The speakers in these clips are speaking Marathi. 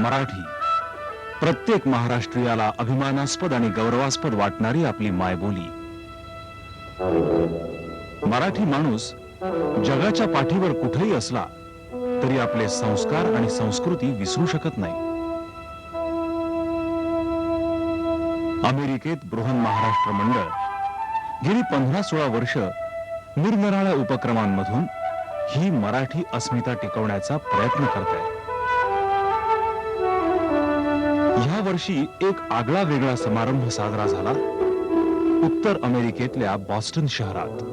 मराठी प्रत्येक महाराष्ट्रीयाला अभिमानास्पद आणि गौरवास्पद वाटणारी आपली मायबोली. मराठी माणूस जगाच्या पाठीवर कुठेही असला तरी आपले संस्कार आणि संस्कृती विसरू शकत नाही. अमेरिकेत बृहन महाराष्ट्र मंडळ गेली 15-16 वर्ष निरनिराळ्या उपक्रमांमधून ही मराठी अस्मिता टिकवण्याचा प्रयत्न करत आहे. या वर्षी एक आगळा वेगळा समारंभ साजरा झाला उत्तर अमेरिकेतल्या बॉस्टन शहरात.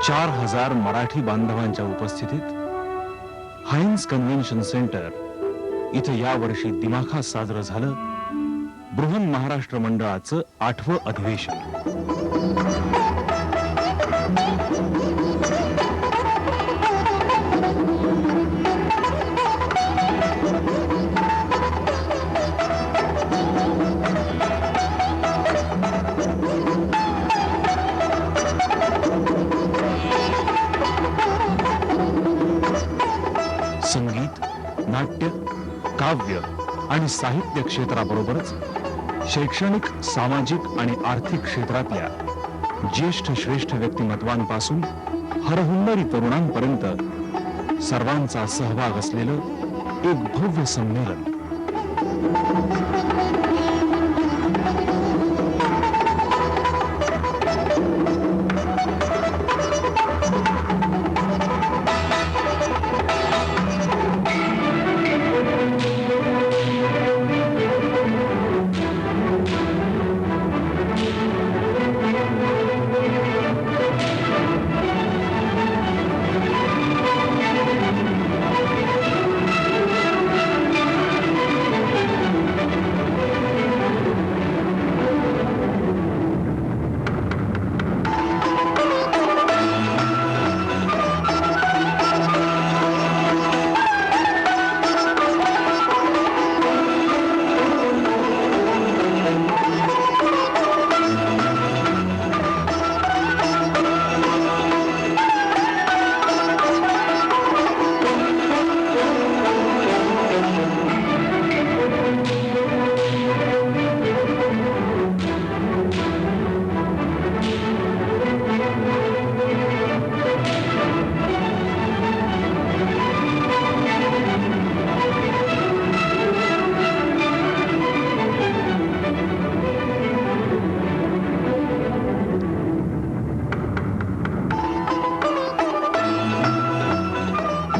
चार 4000 मराठी बांधवांच्या उपस्थितीत हायन्स कन्व्हेन्शन सेंटर इथे या वर्षी दिमाखात साजरं झालं बृहन महाराष्ट्र मंडळाचं 8वं अधिवेशन. संगीत, नाट्य, काव्य आणि साहित्य क्षेत्राबरोबरच शैक्षणिक, सामाजिक आणि आर्थिक क्षेत्रातल्या ज्येष्ठ श्रेष्ठ व्यक्तिमत्वांपासून हरहुन्नरी तरुणांपर्यंत सर्वांचा सहभाग असलेलं एक भव्य संमेलन.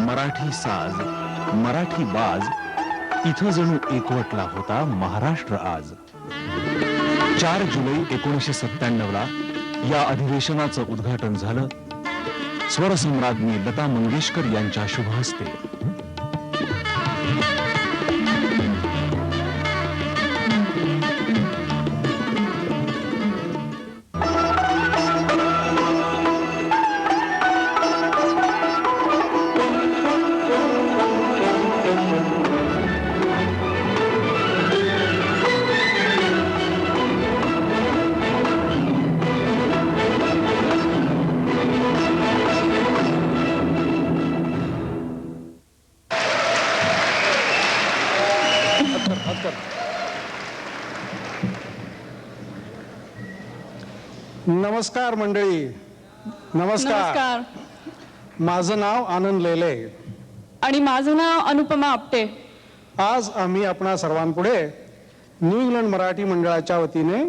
मराठी साज, मराठी बाज इथं जणू एकवटला होता महाराष्ट्र आज. 4 जुलै 1997ला या अधिवेशनाचं उद्घाटन झालं स्वरसम्राज्ञी लता मंगेशकर यांच्या शुभ हस्ते. नमस्कार मंडळी. नमस्कार. माझं नाव आनंद लेले आणि माझं नाव अनुपमा आपटे. आज आम्ही आपणा सर्वांपुढे न्यू इंग्लंड मराठी मंडळाच्या वतीने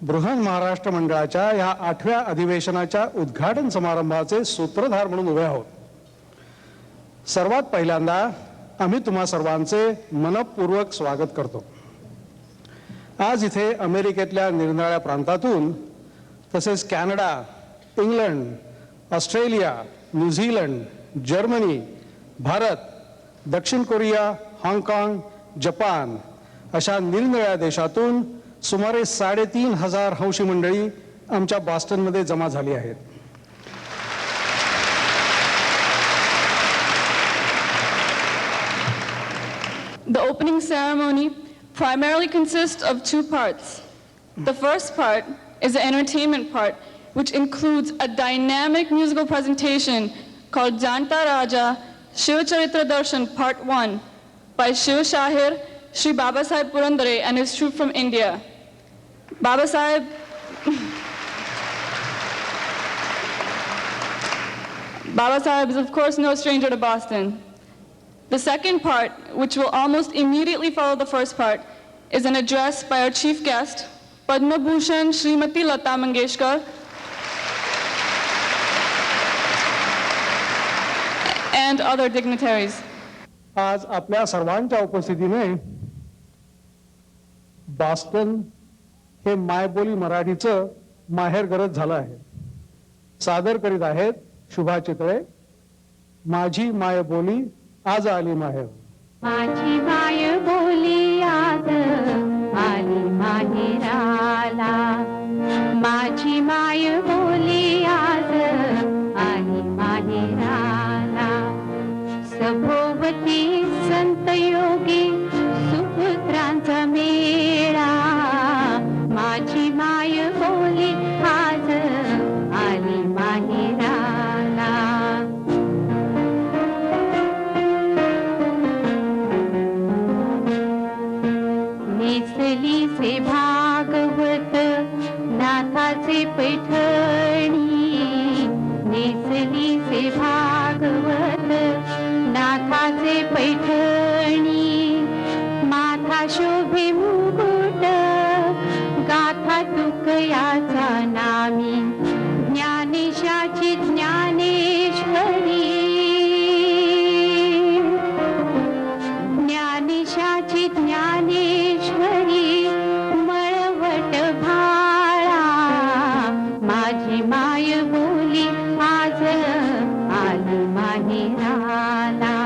बृहन महाराष्ट्र मंडळाच्या या 8व्या अधिवेशनाच्या उद्घाटन समारंभाचे सूत्रधार म्हणून उभे आहोत. सर्वात पहिल्यांदा आम्ही तुम्हा सर्वांचे मनपूर्वक स्वागत करतो. आज इथे अमेरिकेतल्या निरनिराळ्या प्रांतातून तसेच Canada, England, Australia, New Zealand, Germany, Bharat, दक्षिण कोरिया, हाँगकाँग, जपान अशा निरनिराळ्या देशातून सुमारे 3500 हौशी मंडळी आमच्या बॉस्टनमध्ये जमा झाली आहेत. The opening ceremony primarily consists of two parts. The first part is the entertainment part, which includes a dynamic musical presentation called Janta Raja Shiv Charitra Darshan Part 1 by Shiv Shahir Shri Baba Sahib Purandare and his troupe from India. Baba Sahib is of course no stranger to Boston. The second part, which will almost immediately follow the first part, is an address by our chief guest, Padma Bhushan Srimati Lata Mangeshkar, and other dignitaries. आज आपल्या सर्वांच्या उपस्थितीने बॉस्टन हे मायबोली मराठीचं माहेरघरच झालं आहे. सादर करीत आहेत शुभा चितळे, माझी मायबोली आज आली माहेर. माझी माय बोली आज आली माहेराला, माझी माय बोली आज आली माहेराला. सभोवती संत योगी सुपुत्रांचा मेळा, माझी माय बोली आज आली माहेराला. नेसली से भागवत नाथाचे पैठणी, नेसली से भागवत नाथाचे पैठणी. माथा शोभे मुकुट गाथा तुकयाचा नामी, ज्ञानेशाची ज्ञानेश्वरी, ज्ञानेशाची ज्ञानेश्वरी. मळवट भाळा माझी माय बोली आज आली माहेराला,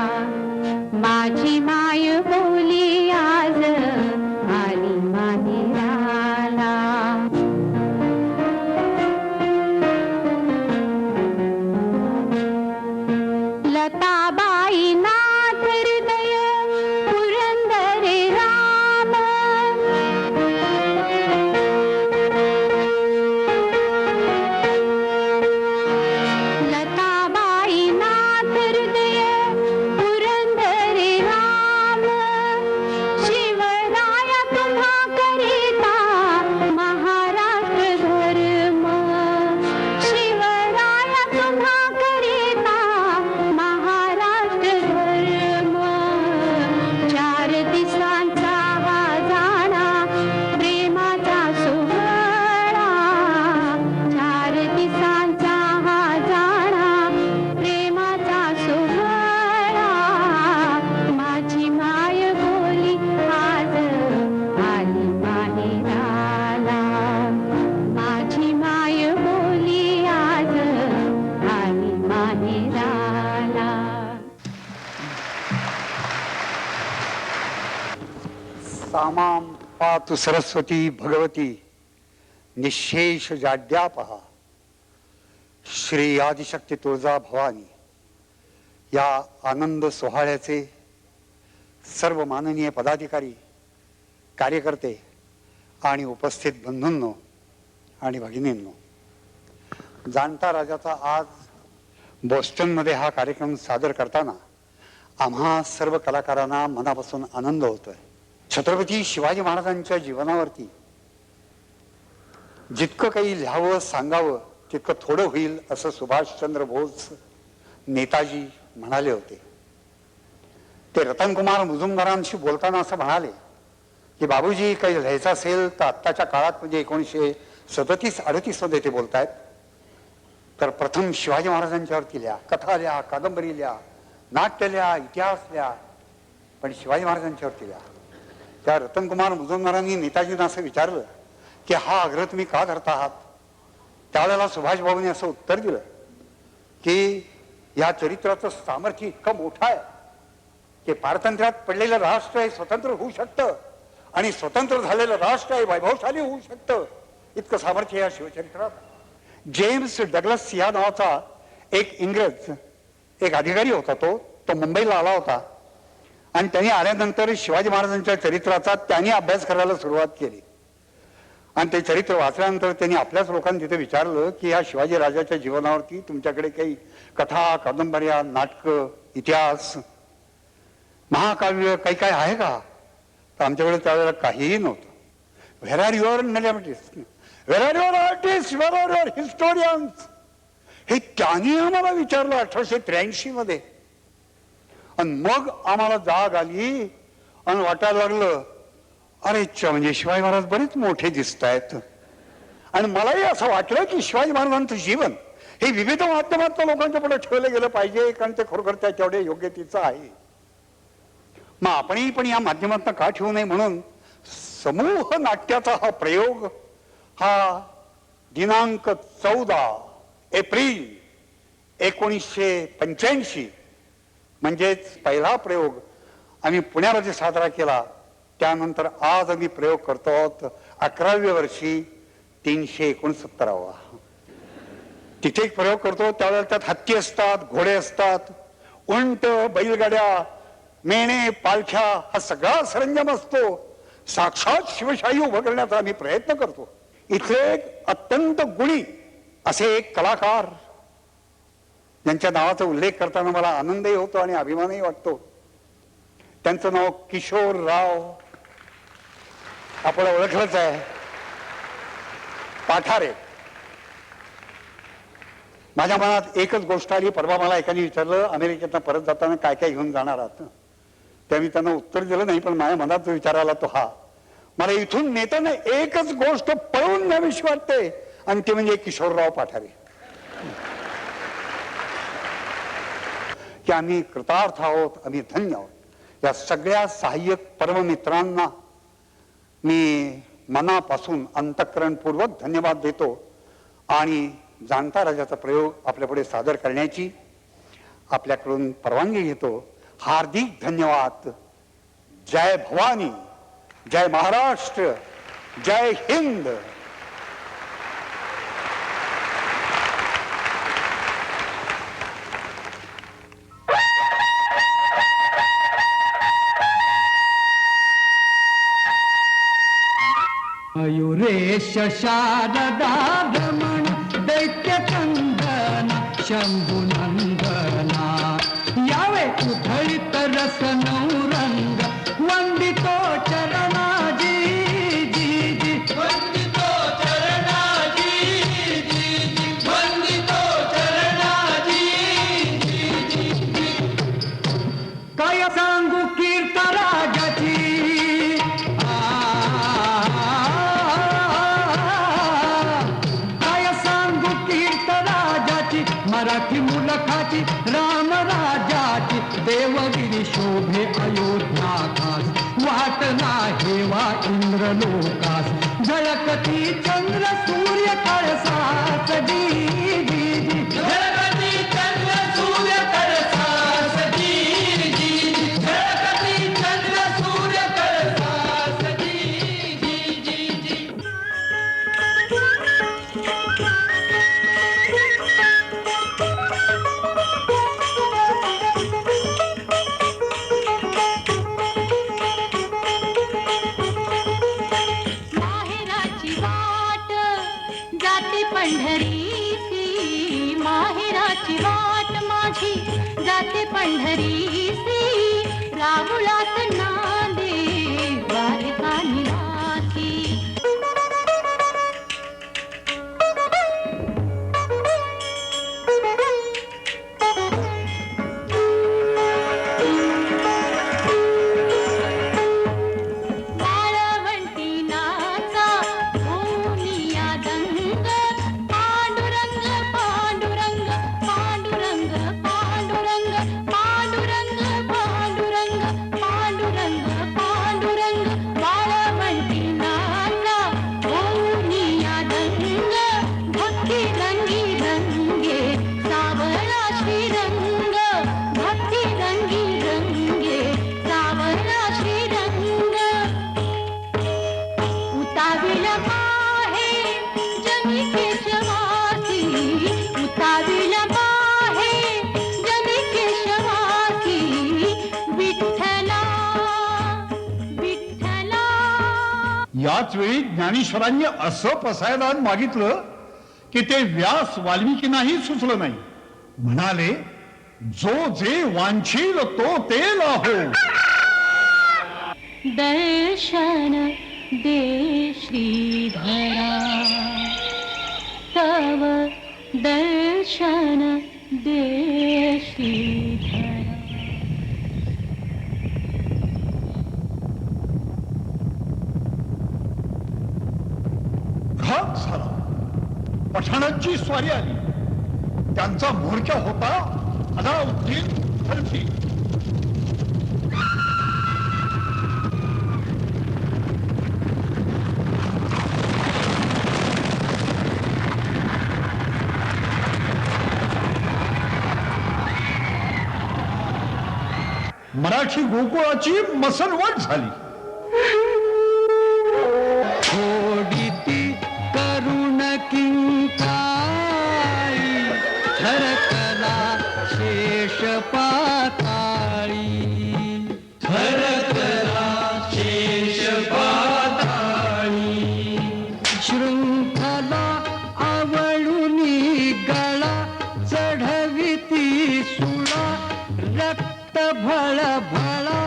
माझी माय बोली आज आली माहेराला. लताबाई नाथ हृदय पुरंदरे राम, लताबाई नाथ हृदय पुरंदरे राम. शिवराया तुम्हा करिता महाराष्ट्र धर्म, शिवराया तुम्हा करिता महाराष्ट्र धर्म. चार दिसांचा हा जाणा प्रेमाचा सोहळा, चार दिसांचा हा जाणा प्रेमाचा सोहळा. माझी माय बोली आज आली माहेराला, माझी माय बोली आज आली माहेराला. सामां पातु सरस्वती भगवती निशेष जाड्यापहा. श्री आदिशक्ती तुळजा भवानी या आनंद सोहळ्याचे सर्व माननीय पदाधिकारी, कार्यकर्ते आणि उपस्थित बंधूंनो आणि भगिनींनो, जाणता राजाचा आज बोस्टनमध्ये हा कार्यक्रम सादर करताना आम्हा सर्व कलाकारांना मनापासून आनंद होतोय. छत्रपती शिवाजी महाराजांच्या जीवनावरती जितकं काही लिहावं सांगावं तितकं थोडं होईल असं सुभाषचंद्र बोस नेताजी म्हणाले होते. ते रतनकुमार मुजुमदारांशी बोलताना असं म्हणाले की बाबूजी काही लिहायचं असेल तर आत्ताच्या काळात म्हणजे 1937-38 मध्ये ते बोलतायत, तर प्रथम शिवाजी महाराजांच्यावरती लिहा, कथा लिहा, कादंबरी लिहा, नाट्य लिहा, इतिहास लिहा, पण शिवाजी महाराजांच्यावरती लिहा. त्या रतनकुमार मुजुमदारांनी नेताजींना असं विचारलं की हा आग्रह तुम्ही का धरता आहात. त्यावेळेला सुभाषबाबूंनी असं उत्तर दिलं की या चरित्राचं सामर्थ्य इतकं मोठं आहे की पारतंत्र्यात पडलेलं राष्ट्र हे स्वतंत्र होऊ शकतं आणि स्वतंत्र झालेलं राष्ट्र हे वैभवशाली होऊ शकतं, इतकं सामर्थ्य या शिवचरित्रात. जेम्स डग्लस या नावाचा एक इंग्रज एक अधिकारी होता, तो मुंबईला आला होता आणि त्यांनी आल्यानंतर शिवाजी महाराजांच्या चरित्राचा त्यांनी अभ्यास करायला सुरुवात केली. आणि ते चरित्र वाचल्यानंतर त्यांनी आपल्याच लोकांनी तिथे विचारलं की ह्या शिवाजी राजाच्या जीवनावरती तुमच्याकडे काही कथा, कादंबऱ्या, नाटकं, इतिहास, महाकाव्य काही काय आहे का? तर आमच्याकडे त्यावेळेला काहीही नव्हतं. Where are your narratives, where are your artist, where are your historians, हे त्यांनी आम्हाला विचारलं 1883 मध्ये. आणि मग आम्हाला जाग आली आणि वाटायला लागलं अरे म्हणजे शिवाजी महाराज बरेच मोठे दिसत आहेत. आणि मलाही असं वाटलं की शिवाजी महाराजांचं जीवन हे विविध माध्यमातून लोकांच्या पुढे ठेवलं गेलं पाहिजे, कारण ते खरोखर त्याच्यावर योग्यतेचं आहे. मग आपणही पण या माध्यमातून का ठेवू नये म्हणून समूह नाट्याचा हा प्रयोग हा दिनांक 14 एप्रिल 1985 म्हणजेच पहिला प्रयोग आम्ही पुण्यामध्ये साजरा केला. त्यानंतर आज आम्ही प्रयोग करतो आहोत 11व्या वर्षी 369वा. तिथे एक प्रयोग करतो त्यावेळेला त्यात हत्ती असतात, घोडे असतात, उंट, बैलगाड्या, मेणे, पालख्या हा सगळा सरंजाम असतो. साक्षात शिवशाही उभं करण्याचा आम्ही प्रयत्न करतो. इथे एक अत्यंत गुणी असे एक कलाकार ज्यांच्या नावाचा उल्लेख करताना मला आनंदही होतो आणि अभिमानही वाटतो. त्यांचं नाव किशोरराव, आपण ओळखलंच आहे, पाठारे. माझ्या मनात एकच गोष्ट आली. परवा मला एकाने विचारलं अमेरिकेतनं परत जाताना काय काय घेऊन जाणार आहात. त्या मी त्यांना उत्तर दिलं नाही, पण माझ्या मनात जो विचार आला तो हा, मला इथून नेताना एकच गोष्ट पळवून न्यावीशी वाटते आणि ती म्हणजे किशोरराव पाठारे. की आम्ही कृतार्थ आहोत, आम्ही धन्य आहोत. या सगळ्या सहाय्यक परममित्रांना मी मनापासून अंतःकरणपूर्वक धन्यवाद देतो आणि जाणता राजाचा प्रयोग आपल्यापुढे सादर करण्याची आपल्याकडून परवानगी घेतो. हार्दिक धन्यवाद. जय भवानी, जय महाराष्ट्र, जय हिंद. मयुरेश शारदा भ्रमण दैत्य चंदन शंभुनंदना यावे उधळीत रस नौरंग वंदितो चरणाजी जी जी वंदितो चरणाजी जी जी वंदितो चरणाजी जी जी. काय सांगू कीर्त राजाची मराठी मुलखाची राम राजाची देवगिरी शोभे अयोध्या खास वाट ना हेवा इंद्रलोकास झळकती चंद्र सूर्य कळसाच जी जी जी झळकती चंद्र सूर्य कळसाच जी जी जी झळकती चंद्र सूर्य कळसाच जी जी जी जी. पंढरीसी माहेराची वाट माझी जाते पंढरीसी राहुळात नांदे द्वारका निवासी. पांडुरंग याच वेळी ज्ञानेश्वरांनी असं पसायदान मागितलं की ते व्यास वाल्मिकींनाही सुचलं नाही. म्हणाले, जो जे वांछील तो ते लाहो. दर्शन दे श्रीधरा तव दर्शन दे श्रीधरा. घात झाला. पठाणांची स्वारी आली. त्यांचा म्होरक्या होता अलाउद्दीन खिलजी. मराठी गोकुळाची मसलवट झाली. थोडीती करुण किंकाळी थरकला शेष पाताळी. थरकला शेष पाताळी. शृंखला आवळुनी गळा चढविती सुळा रक्त भळ भळा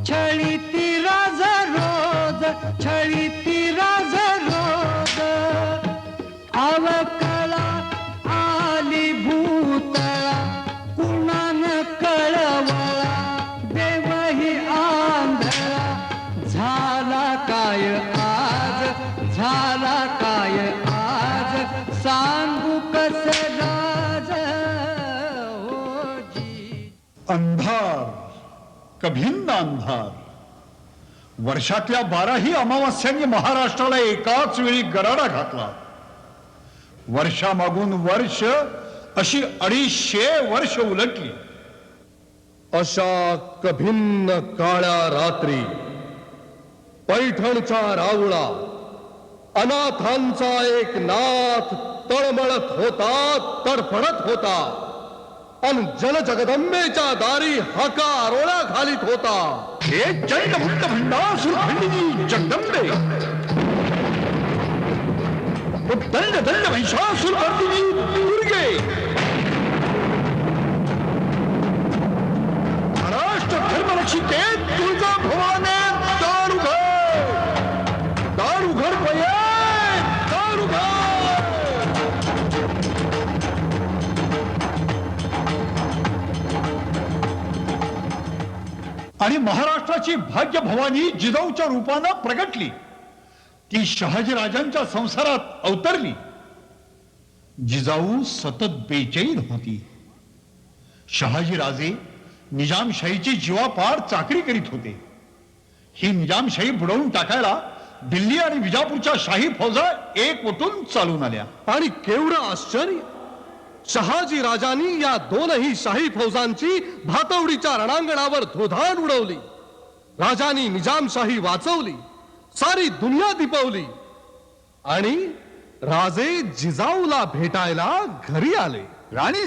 छळीती राज रोज छळीती राज रोज. अवकळा आली भूतळा कुणान कळवळा देवही आंधळा. झाला काय आज झाला काय आज सांगू कस राज होजी. अंधार कभिन्न अंधार. वर्षातल्या 12ही अमावास्यांनी महाराष्ट्राला एकाच वेळी गराडा घातला. वर्षामागून वर्ष अशी 250 वर्ष उलटली. अशा कभिन्न काळ्या रात्री पैठणचा रावळा अनाथांचा एक नाथ तळमळत होता तडफडत होता अन जलजगदंबेच्या दारी हाका आरोळा घालीत होता. हे चंडमुक्त भंडासुर खंडिनी जगदंबे. दंड दंड महिषासुर मर्दिनी दुर्गे. महाराष्ट्र धर्मरक्षिते तुळजा भवाने दार उघड. दार उघड पये दार उघड. आणि महाराष्ट्राची भाग्य भवानी जिजाऊच्या रूपानं प्रगटली. ती शहाजीराजांच्या संसारात अवतरली. जिजाऊ सतत बेचैन होती. शहाजीराजे निजामशाहीची जीवापाड चाकरी करीत होते. ही निजामशाही बुडवून टाकायला दिल्ली आणि विजापूरच्या शाही फौजा एकवटून चालून आल्या. आणि केवढं आश्चर्य, शहाजी राजांनी या दोनही शाही फौजांची भातवडीच्या रणांगणावर धुधान उडवली. राजांनी निजामशाही वाचवली, सारी दुनिया दिपवली आणि राजे जिजाऊला भेटायला घरी आले. राणी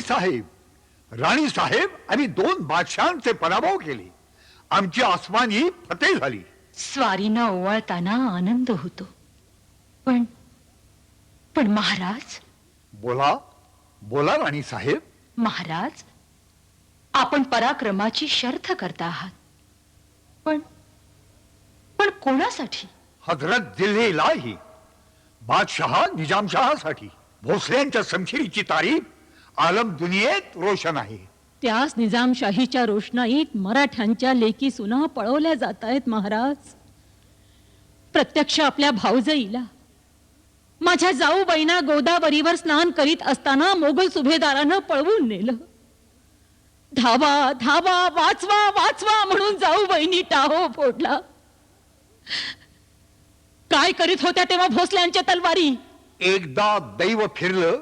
साहेब आणि 2 बादशहांचे पराभव केले. आमची आसमानी फते झाली. स्वारीनं ओवाळताना आनंद होतो, पण महाराज. बोला बोला राणी साहेब. महाराज, आपण पराक्रमाची शर्थ करता आहात, पण कोणासाठी? हजरत दिल्लीलाही बादशहा निजामशहासाठी. भोसल्यांच्या समशिरीची तारीफ आलम दुनियेत रोशन आहे. त्याच निजामशाहीच्या रोषणाईत मराठ्यांच्या लेकी सुना पळवल्या जात आहेत महाराज. प्रत्यक्ष आपल्या भाऊजाईला, माझ्या जाऊबाईंना गोदावरीवर स्नान करीत असताना मोगल सुभेदारानं पळवून नेलं. धावा धावा वाचवा वाचवा म्हणून जाऊबाईंनी टाहो फोडला. काय करीत होत्या तेव्हा भोसल्यांच्या तलवारी? एकदा दैव फिरलं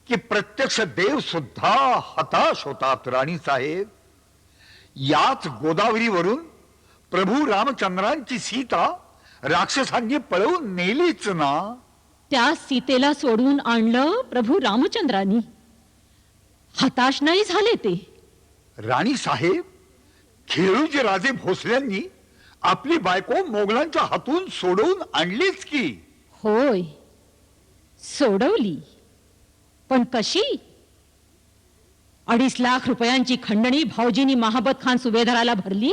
की प्रत्यक्ष देव सुद्धा हताश होतात राणी साहेब. याच गोदावरीवरून प्रभू रामचंद्रांची सीता राक्षसांनी पळवून नेलीच ना. त्या सीतेला सोडून आणलं प्रभू रामचंद्रांनी. हताश नाही झाले ते. राणी साहेब, खेळूचे राजे भोसल्यांनी आपली बायको मोगलांच्या हातून सोडवून आणलीच की. होय, सोडवली. पण कशी? 2.5 लाख रुपयांची खंडणी भाऊजींनी महाबत खान सुभेदाराला भरली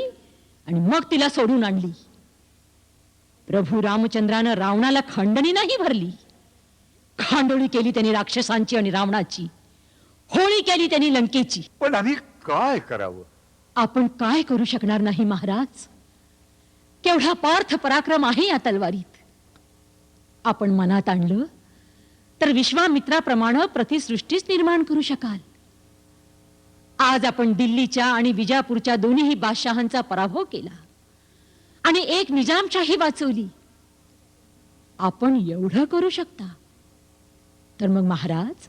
आणि मग तिला सोडून आणली. प्रभू रामचंद्रानं रावणाला खंडणी नाही भरली, खांडोळी केली त्यांनी राक्षसांची आणि रावणाची, होळी केली त्यांनी लंकेची. पण आम्ही काय करावं? आपण काय करू शकणार नाही महाराज. केवढा पार्थ पराक्रम आहे या तलवारीत. आपण मनात आणलं तर विश्वामित्राप्रमाणे प्रतिसृष्टीच निर्माण करू शकाल. आज आपण दिल्लीच्या आणि विजापूरच्या दोन्ही बादशहांचा पराभव केला आणि एक निजामशाही वाचवली. आपण एवढं करू शकता तर मग महाराज,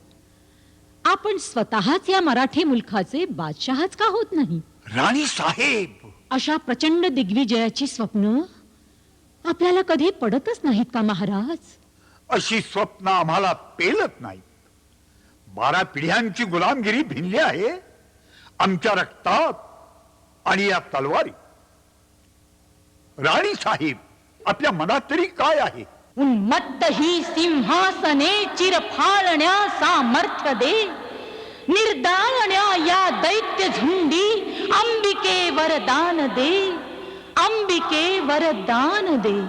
आपण स्वतःच या मराठी मुलखाचे बादशहाच का होत नाही? राणी साहेब, अशा प्रचंड दिग्विजयाची स्वप्न आपल्याला कधी पडतच नाहीत का महाराज? अशी स्वप्न आम्हाला पेलत नाही. 12 पिढ्यांची गुलामगिरी भिनली आहे आमच्या रक्तात आणि या तलवारी. राणी साहेब, आपल्या मनात तरी काय आहे? उन्मत्त ही सिंहासने चिरफाळण्या सामर्थ्य दे, निर्दाळण्या या दैत्य झुंडी अंबिके वरदान दे, अंबिके वरदान दे.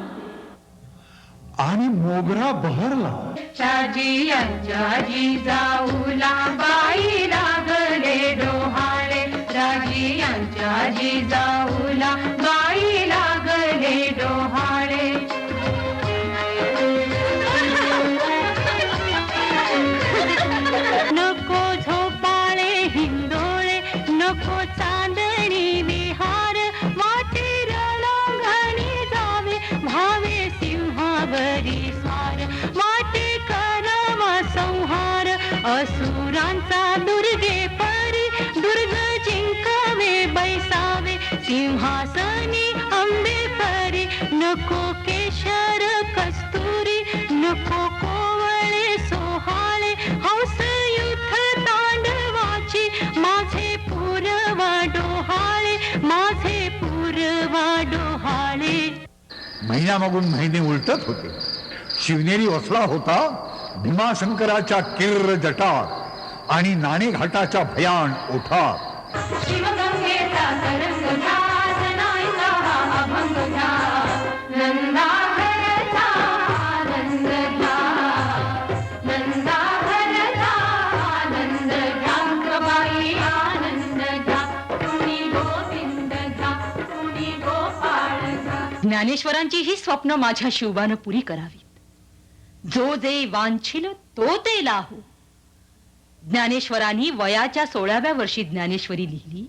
आणि मोगरा बहरला. चाजी अंजाजी जाऊला बाई लागले डोहाळे, चाजी अंजाजी जाऊला बाई लागले डोहाळे. नको झोपाळे हिंदोळे, नको चांदणी विहार, वाटे रणंगणी जावे भावे सिंहावरी स्वार, वाटे करावा संहार असुरांचा दुर्गे परी, दुर्ग जिंकावे बैसावे सिंहासनी अंबे परी. नको केशर कस्तुरी, नको कोवळे सोहाळे, हौस युद्ध तांडवाची माझे पूर्वा डोहाळे, माझे पूर्वा डोहाळे. महिन्यामागून महिने उलटत होते. शिवनेरी वसला होता भीमाशंकराच्या किर्र जटात आणि नाणेघाटाच्या भयान ओठात. शिवगंगेचा तरंग घ्या, सनाईचा हा अभंग घ्या, नंदाघरचा आनंद घ्या, नंदाघरचा आनंद घ्या, बाई आनंद घ्या, कुणी गोविंद घ्या, कुणी गोपाळ घ्या. ज्ञानेश्वरांची ही स्वप्न माझ्या शिवबानं पुरी करावीत. जो जे वांछिल तो ते लाहो. ज्ञानेश्वरांनी वयाच्या 16व्या वर्षी ज्ञानेश्वरी लिहिली.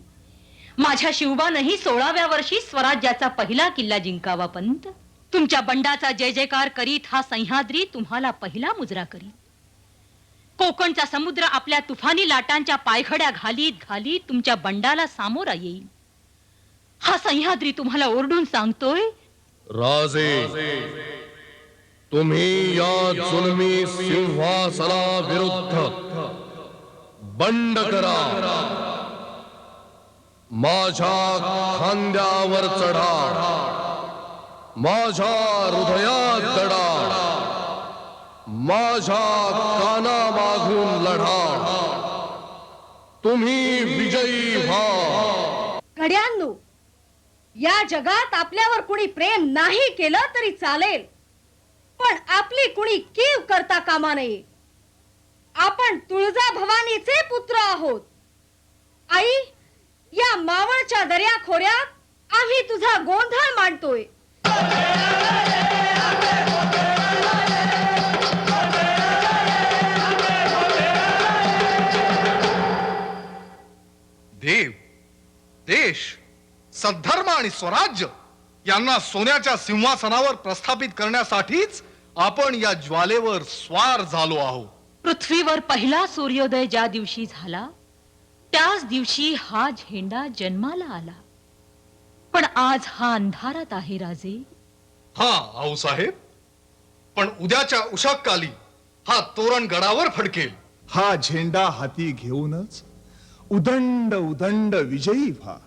माझ्या शिवबानंही 16व्या वर्षी स्वराज्याचा पहिला किल्ला जिंकावा. पंत, तुमच्या बंडाचा जय जयकार करीत हा सह्याद्री तुम्हाला पहिला मुजरा करीत. कोकणचा समुद्र आपल्या तुफानी लाटांच्या पायघड्या घालीत घालीत तुमच्या बंडाला सामोरा येईल. हा सह्याद्री तुम्हाला ओरडून सांगतोय, राजे, तुम्ही या जुलमी सिंहासना विरुद्ध बंड करा. माझ्या खांद्यावर चढा, माझ्या हृदयात दडा, माझ्या काना मागून लढा. तुम्ही विजयी व्हा. गड्यांनो, या जगात आपल्यावर कुणी प्रेम नाही केलं तरी चालेल, पण आपली कुणी कीव करता कामा नये. आपण तुळजा भवानीचे पुत्र आहोत. आई, या मावळच्या दर्या खोऱ्यात आम्ही तुझा गोंधळ मांडतोय. देव, देश, सद्धर्म आणि स्वराज्य यांना सोन्याच्या सिंहासनावर प्रस्थापित करण्यासाठीच आपण या ज्वालेवर स्वार झालो आहोत. पृथ्वीवर पहिला सूर्योदय ज्या दिवशी झाला त्याच दिवशी हा झेंडा जन्माला आला. पण आज हा अंधारात आहे राजे. हा आऊसाहेब, पण उद्याच्या उशाकाली हा तोरण गडावर फडकेल. हा झेंडा हाती घेऊनच उदंड उदंड विजयी व्हा.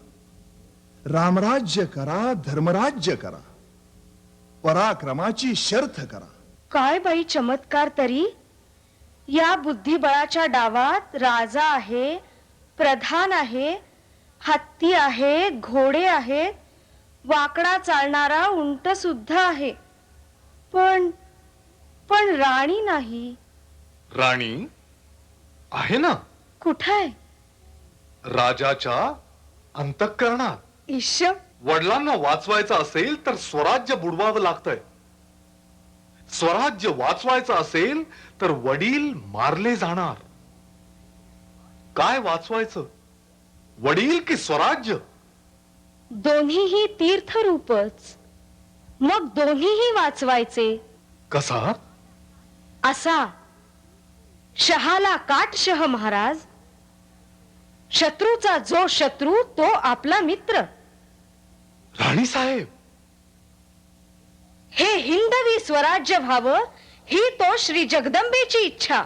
रामराज्य करा, धर्मराज्य करा, पराक्रमाची शर्थ करा. काय बाई चमत्कार तरी. या बुद्धिबळाच्या डावात राजा आहे, प्रधान आहे, हत्ती आहे, घोडे आहेत, वाकडा चालणारा उंट सुद्धा आहे, पण पण राणी नाही. राणी आहे ना, कुठं आहे? राजाच्या अंतःकरणात. ईश, वडिलांना वाचवायचं असेल तर स्वराज्य बुडवावं लागतंय. स्वराज्य वाचवायचं असेल तर वडील मारले जाणार. काय वाचवायचं, वडील की स्वराज्य? दोन्हीही तीर्थरूपच. मग दोन्हीही वाचवायचे. कसा? असा, शहाला काट शह महाराज. शत्रूचा जो शत्रू तो आपला मित्र. राणी साहेब, हे हिंदवी स्वराज्य व्हावं ही तो श्री जगदंबेची इच्छा.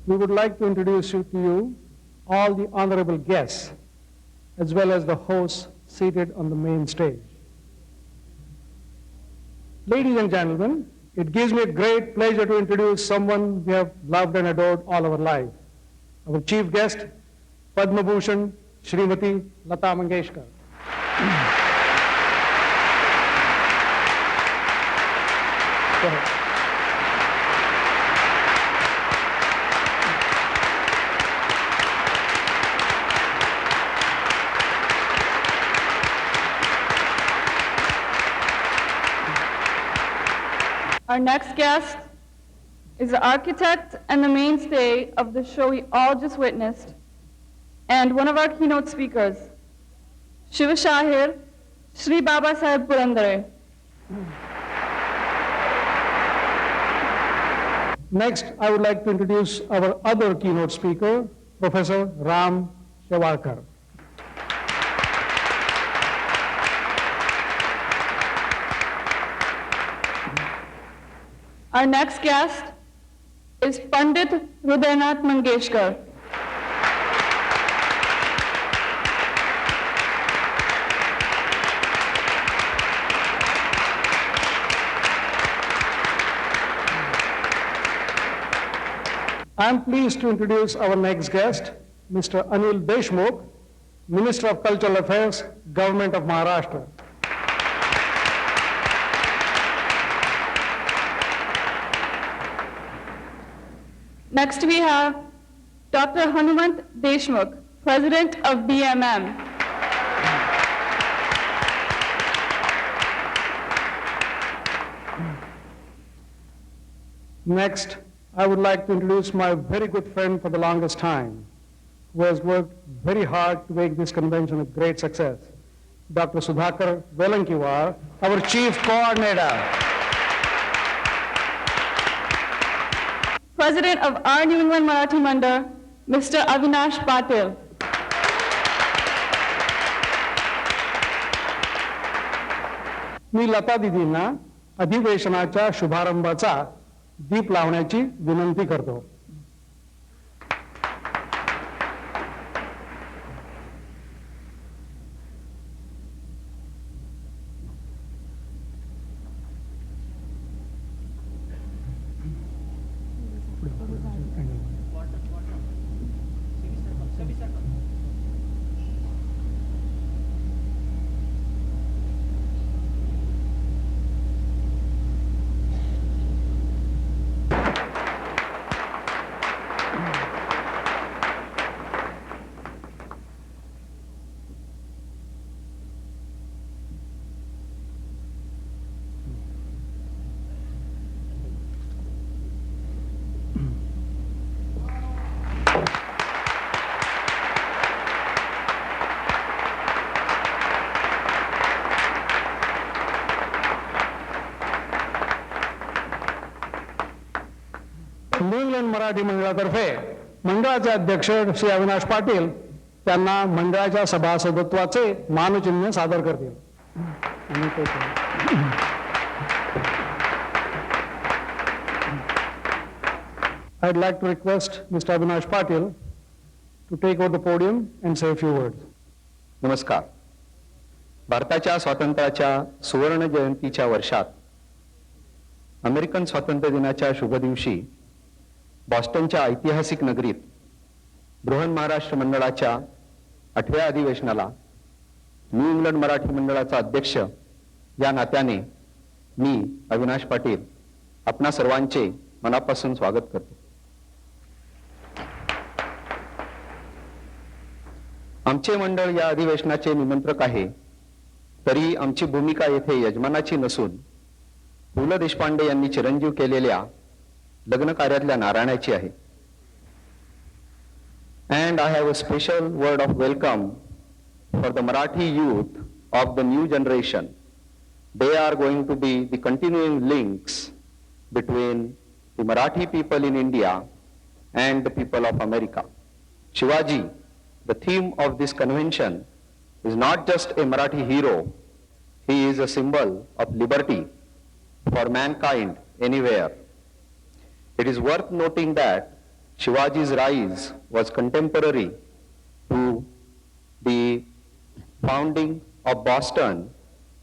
We would like to introduce to you all the honorable guests as well as the hosts seated on the main stage. Ladies and gentlemen, it gives me great pleasure to introduce someone we have loved and adored all our life. Our chief guest, Padma Bhushan, Srimati Lata Mangeshkar. Go ahead. Our next guest is the architect and the mainstay of the show we all just witnessed, and one of our keynote speakers, Shiva Shahir, Shri Baba Saheb Purandare. Next, I would like to introduce our other keynote speaker, Professor Ram Shewarkar. Our next guest is Pandit Hridaynath Mangeshkar. I am pleased to introduce our next guest, Mr. Anil Deshmukh, Minister of Cultural Affairs, Government of Maharashtra. Next we have Dr. Hanumant Deshmukh, President of BMM. Next, I would like to introduce my very good friend for the longest time, who has worked very hard to make this convention a great success, Dr. Sudhakar Velankivar, our Chief Coordinator. President of our New England Marathi Mandal, Mr. Avinash Patil. मी लता दिदींना अधिवेशनाच्या शुभारंभाचा दीप लावण्याची विनंती करतो. न्यू इंग्लंड मराठी मंडळातर्फे मंडळाचे अध्यक्ष श्री अविनाश पाटील त्यांना मंडळाच्या सभासदत्वाचे मानचिन्ह सादर करतील. I'd like to request Mr. Avinash Patil to take over the podium and say a few words. नमस्कार. भारताच्या स्वातंत्र्याच्या सुवर्ण जयंतीच्या वर्षात अमेरिकन स्वातंत्र्य दिनाच्या शुभ दिवशी बॉस्टनच्या ऐतिहासिक नगरीत बृहन महाराष्ट्र मंडळाच्या 8व्या अधिवेशनाला न्यू इंग्लंड मराठी मंडळाचा अध्यक्ष या नात्याने मी अविनाश पाटील आपणा सर्वांचे मनापासून स्वागत करतो. आमचे मंडळ या अधिवेशनाचे निमंत्रक आहे, तरी आमची भूमिका येथे यजमानाची नसून पु ल देशपांडे यांनी चिरंजीव केलेल्या लग्न कार्यातल्या नारायणाची आहे. And I have a special word of welcome for the Marathi youth of the new generation. They are going to be the continuing links between the Marathi people in India and the people of America. Shivaji, the theme of this convention, is not just a Marathi hero, he is a symbol of liberty for mankind anywhere. It is worth noting that Shivaji's rise was contemporary to the founding of Boston,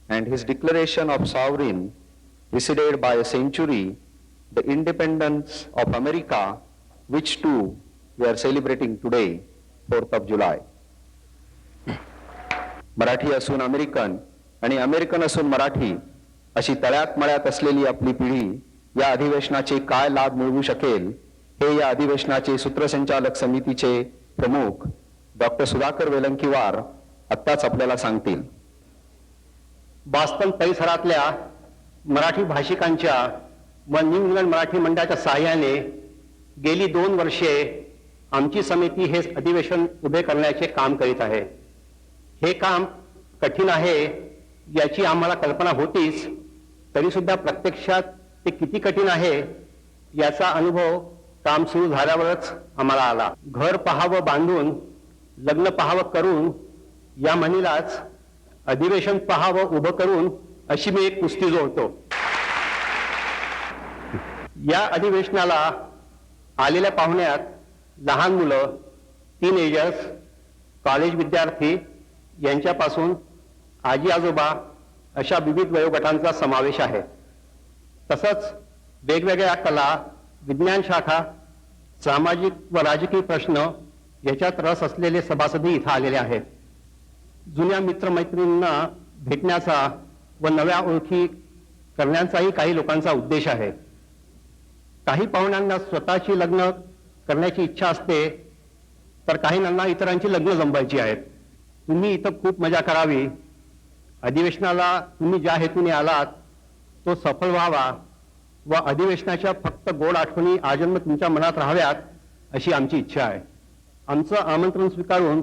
and his declaration of sovereign preceded by a century the independence of America, which too we are celebrating today, 4th of July. Marathi असून अमेरिकन आणि अमेरिकन असून मराठी अशी तळ्यात मळ्यात असलेली आपली पिढी या अधिवेशनाचे काय लाभ मिळवू शकेल हे या अधिवेशनाचे सूत्रसंचालक समितीचे प्रमुख डॉक्टर सुधाकर वेलंकीवार आत्ताच आपल्याला सांगतील. बॉस्टन परिसरातल्या मराठी भाषिकांच्या व न्यू इंग्लंड मराठी मंडळाच्या सहाय्याने गेली 2 वर्षे आमची समिती हे अधिवेशन उभे करण्याचे काम करीत आहे. हे काम कठीण आहे याची आम्हाला कल्पना होतीच, तरी सुद्धा प्रत्यक्षात ते किती कठीण आहे याचा अनुभव काम सुरू झाल्यावरच आम्हाला आला. घर पहावं बांधून, लग्न पहावं करून, या म्हणीलाच अधिवेशन पहावं उभं करून अशी मी एक कुस्ती जोडतो. या अधिवेशनाला आलेल्या पाहुण्यात लहान मुलं, टीनएजर्स, कॉलेज विद्यार्थी यांच्यापासून आजी आजोबा अशा विविध वयोगटांचा समावेश आहे. तसंच वेगवेगळ्या कला, विज्ञान शाखा, सामाजिक व राजकीय प्रश्न याच्यात रस असलेले सभासदही इथं आलेले आहेत. जुन्या मित्रमैत्रिणींना भेटण्याचा व नव्या ओळखी करण्याचाही काही लोकांचा उद्देश आहे. काही पाहुण्यांना स्वतःची लग्न करण्याची इच्छा असते, तर काहींना इतरांची लग्न जमवायची आहेत. तुम्ही इथं खूप मजा करावी. अधिवेशनाला तुम्ही ज्या हेतूने आलात तो सफल व्हावा व अधिवेशनाच्या फक्त गोड आठवणी आजन्म तुमच्या मनात राहाव्यात अशी आमची इच्छा आहे. आमचं आमंत्रण स्वीकारून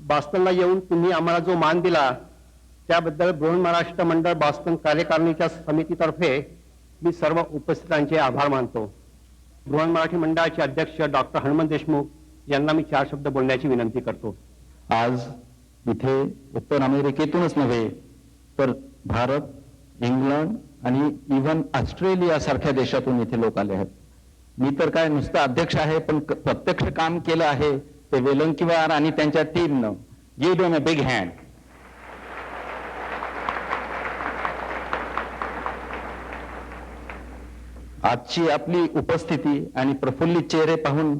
बॉस्टनला येऊन तुम्ही आम्हाला जो मान दिला त्याबद्दल बृहन महाराष्ट्र मंडळ बॉस्टन कार्यकारिणीच्या समितीतर्फे मी सर्व उपस्थितांचे आभार मानतो. बृहन मराठी मंडळाचे अध्यक्ष डॉक्टर हनुमंत देशमुख यांना मी 4 शब्द बोलण्याची विनंती करतो. आज इथे उत्तर अमेरिकेतूनच नव्हे तर भारत, इंग्लंड आणि इव्हन ऑस्ट्रेलिया सारख्या देशातून इथे लोक आले आहेत. मी तर काय नुसतं अध्यक्ष आहे, पण प्रत्यक्ष काम केलं आहे ते वेलंकीवार आणि त्यांच्या टीमनं. Give them a big hand. आजची आपली उपस्थिती आणि प्रफुल्लित चेहरे पाहून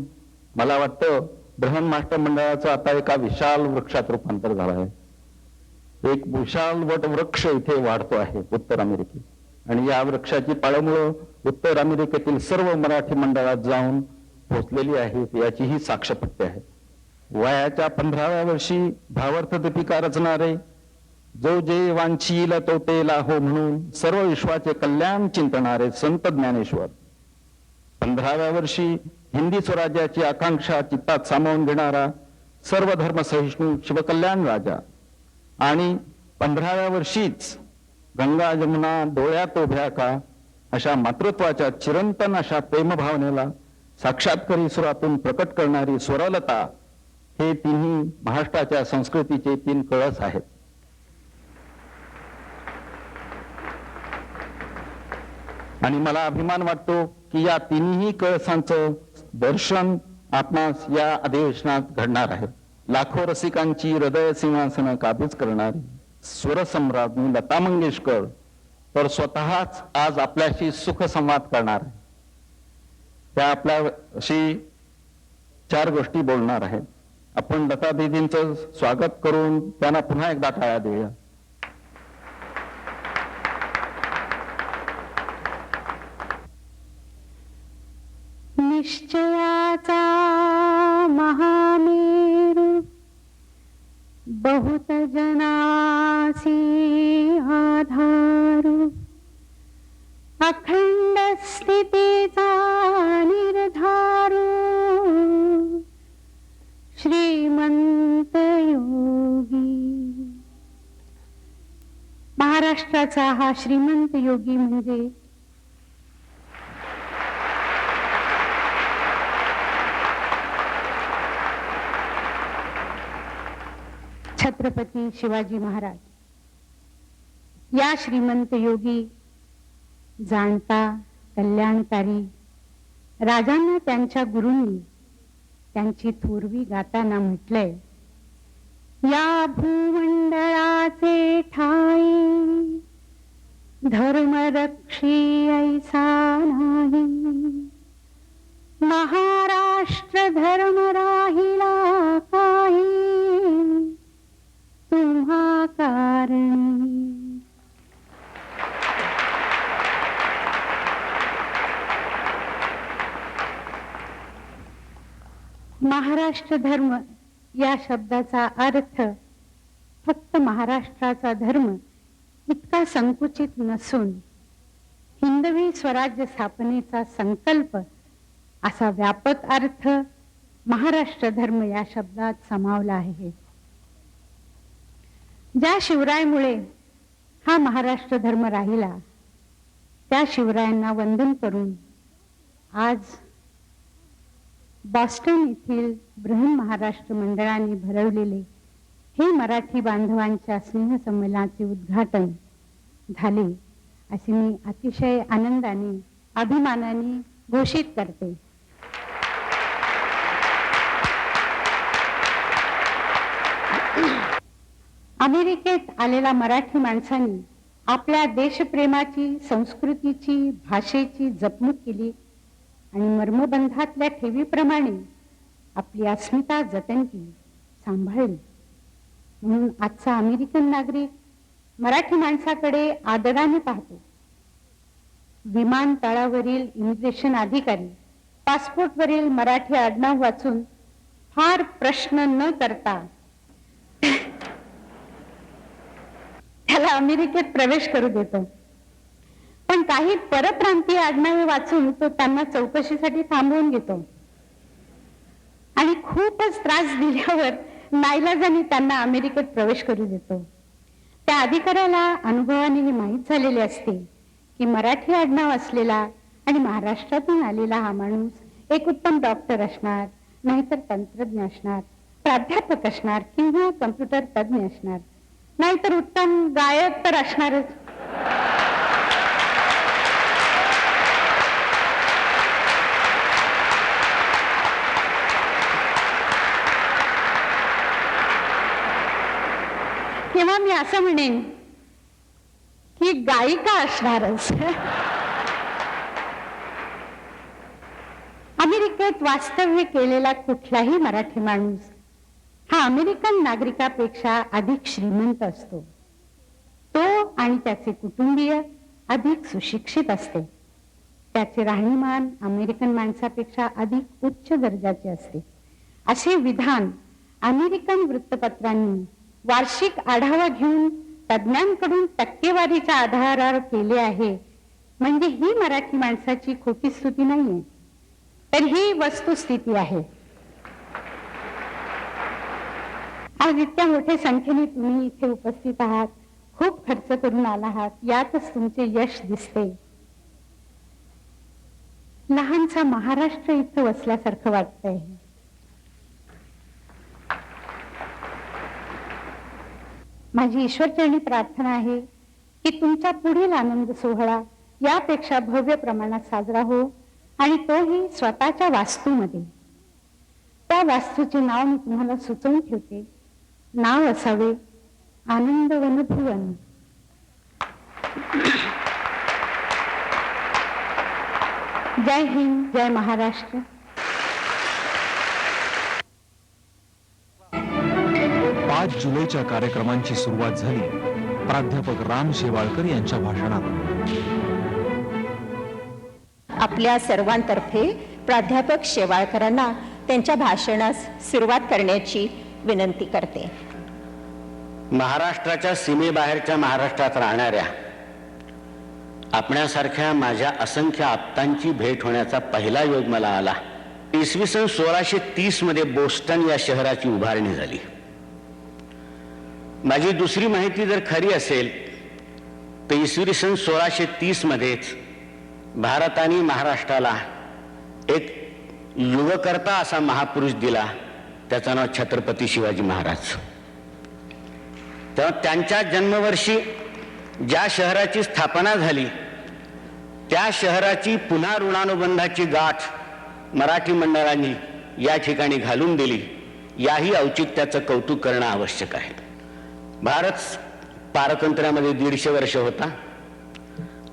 मला वाटतं बृहन महाराष्ट्र मंडळाचं आता एका विशाल वृक्षात रूपांतर झालं आहे. एक विशाल वटवृक्ष इथे वाढतो आहे उत्तर अमेरिकेत, आणि या वृक्षाची पाळमुळं उत्तर अमेरिकेतील सर्व मराठी मंडळात जाऊन पोहोचलेली आहेत याची ही साक्ष पटते आहे. वयाच्या 15व्या वर्षी भावार्थ दीपिका रचणारे जो जे वांछील तो तेला हो म्हणून सर्व विश्वाचे कल्याण चिंतणारे संत ज्ञानेश्वर, 15व्या वर्षी हिंदी स्वराज्याची आकांक्षा चित्तात सामावून घेणारा सर्व धर्म सहिष्णू शिवकल्याण राजा, आणि 15व्या वर्षीच गंगा जमुना डोळ्यात उभ्या का अशा मातृत्वाच्या चिरंतन अशा प्रेमभावनेला साक्षात्कारी सुरातून प्रकट करणारी स्वरलता, हे तिन्ही महाराष्ट्राच्या संस्कृतीचे 3 कळस आहेत. आणि मला अभिमान वाटतो की या तिन्ही कळसांचं दर्शन आपणास या अधिवेशनात घडणार आहे. लाखो रसिकांची हृदय सिंहासन काबीज करणारी स्वरसम्राज्ञी लता मंगेशकर तर स्वतःच आज आपल्याशी सुख संवाद करणार आहे. त्या आपल्याशी 4 गोष्टी बोलणार आहेत. आपण लता दीदींचं स्वागत करून त्यांना पुन्हा एकदा टाळ्या देऊया. निश्चयाचा महामेरू बहुत जनासी आधारू अखंड स्थितीचा निर्धारू श्रीमंत योगी. महाराष्ट्राचा हा श्रीमंत योगी म्हणजे छत्रपती शिवाजी महाराज. या श्रीमंत योगी जाणता कल्याणकारी राजांना त्यांच्या गुरूंनी त्यांची थोरवी गाताना म्हटलंय, या भूमंडळाचे ठाई धर्मरक्षी ऐसा नाही, महाराष्ट्र धर्म राहिला काही तुम्हा कारणी. महाराष्ट्र धर्म या शब्दाचा अर्थ फक्त महाराष्ट्राचा धर्म इतका संकुचित नसून हिंदवी स्वराज्य स्थापनेचा संकल्प असा व्यापक अर्थ महाराष्ट्र धर्म या शब्दात सामावला आहे. ज्या शिवरायामुळे हा महाराष्ट्र धर्म राहिला त्या शिवरायांना वंदन करून आज बॉस्टन येथील बृहन महाराष्ट्र मंडळाने भरवलेले हे मराठी बांधवांच्या स्नेहसंमेलनाचे उद्घाटन झाले असे मी अतिशय आनंदाने अभिमानाने घोषित करते. अमेरिकेत आलेल्या मराठी माणसांनी आपल्या देशप्रेमाची, संस्कृतीची, भाषेची जपणूक केली आणि मर्मबंधातल्या ठेवीप्रमाणे आपली अस्मिता जतन केली, सांभाळली. म्हणून आजचा अमेरिकन नागरिक मराठी माणसाकडे आदराने पाहतो. विमानतळावरील इमिग्रेशन अधिकारी पासपोर्टवरील मराठी आडनाव वाचून फार प्रश्न न करता त्याला अमेरिकेत प्रवेश करू देतो. पण काही परप्रांतीय आडनावे वाचून तो त्यांना चौकशीसाठी थांबवून घेतो आणि खूपच त्रास दिल्यावर नाईलाजाने त्यांना अमेरिकेत प्रवेश करू देतो. त्या अधिकाऱ्याला अनुभवाने हे माहीत झालेले असते की मराठी आडनाव असलेला आणि महाराष्ट्रातून आलेला हा माणूस एक उत्तम डॉक्टर असणार, नाहीतर तंत्रज्ञ असणार, प्राध्यापक असणार किंवा कम्प्युटर तज्ञ असणार, नाहीतर उत्तम गायक तर असणारच. तेव्हा मी असं म्हणेन की गायिका असणारच. अमेरिकेत वास्तव्य केलेला कुठलाही मराठी माणूस हा अमेरिकन नागरिकापेक्षा अधिक श्रीमंत असतो. तो आणि त्याचे कुटुंबीय अधिक सुशिक्षित असते. त्याचे राहणीमान अमेरिकन माणसापेक्षा अधिक उच्च दर्जाचे असते. असे विधान अमेरिकन वृत्तपत्रांनी वार्षिक आढावा घेऊन तज्ञांकडून टक्केवारीच्या आधारावर केले आहे. म्हणजे ही मराठी माणसाची खोटी स्तुती नाहीये, तर ही वस्तुस्थिती आहे. आज इतक्या मोठ्या संख्येने तुम्ही इथे उपस्थित आहात, खूप खर्च करून आला आहात, यातच तुमचे यश दिसते. लहानसा महाराष्ट्र इथं वसल्यासारखं वाटतंय. माझी ईश्वरचरणी प्रार्थना आहे की तुमचा पुढील आनंद सोहळा यापेक्षा भव्य प्रमाणात साजरा हो आणि तोही स्वतःच्या वास्तूमध्ये. त्या वास्तूचे नाव मी तुम्हाला सुचवून ठेवते. नाव असावे आनंद वनभुवन. जय हिंद, जय महाराष्ट्र. 5 जुलैच्या कार्यक्रमांची सुरुवात झाली प्राध्यापक राम शेवाळकर यांच्या भाषणात. आपल्या सर्वांतर्फे प्राध्यापक शेवाळकरांना त्यांच्या भाषणास सुरुवात करण्याची विनंती करते. महाराष्ट्राच्या सीमेबाहेरच्या महाराष्ट्रात राहणाऱ्या आपण्यासारख्या माझ्या असंख्य आप्तांची भेट होण्याचा पहिला योग मला आला. इसवी सन 1630 मध्ये बोस्टन या शहराची उभारणी झाली. माझी दुसरी माहिती जर खरी असेल तर इसवी सन 1630 मध्येच भारताने महाराष्ट्राला एक युगकर्ता असा महापुरुष दिला, त्याचं नाव छत्रपती शिवाजी महाराज. तेव्हा त्यांच्या जन्मवर्षी ज्या शहराची स्थापना झाली त्या शहराची पुन्हा ऋणानुबंधाची गाठ मराठी मंडळांनी या ठिकाणी घालून दिली. याही औचित्याचं कौतुक करणं आवश्यक आहे. भारत पारतंत्र्यामध्ये 150 वर्ष होता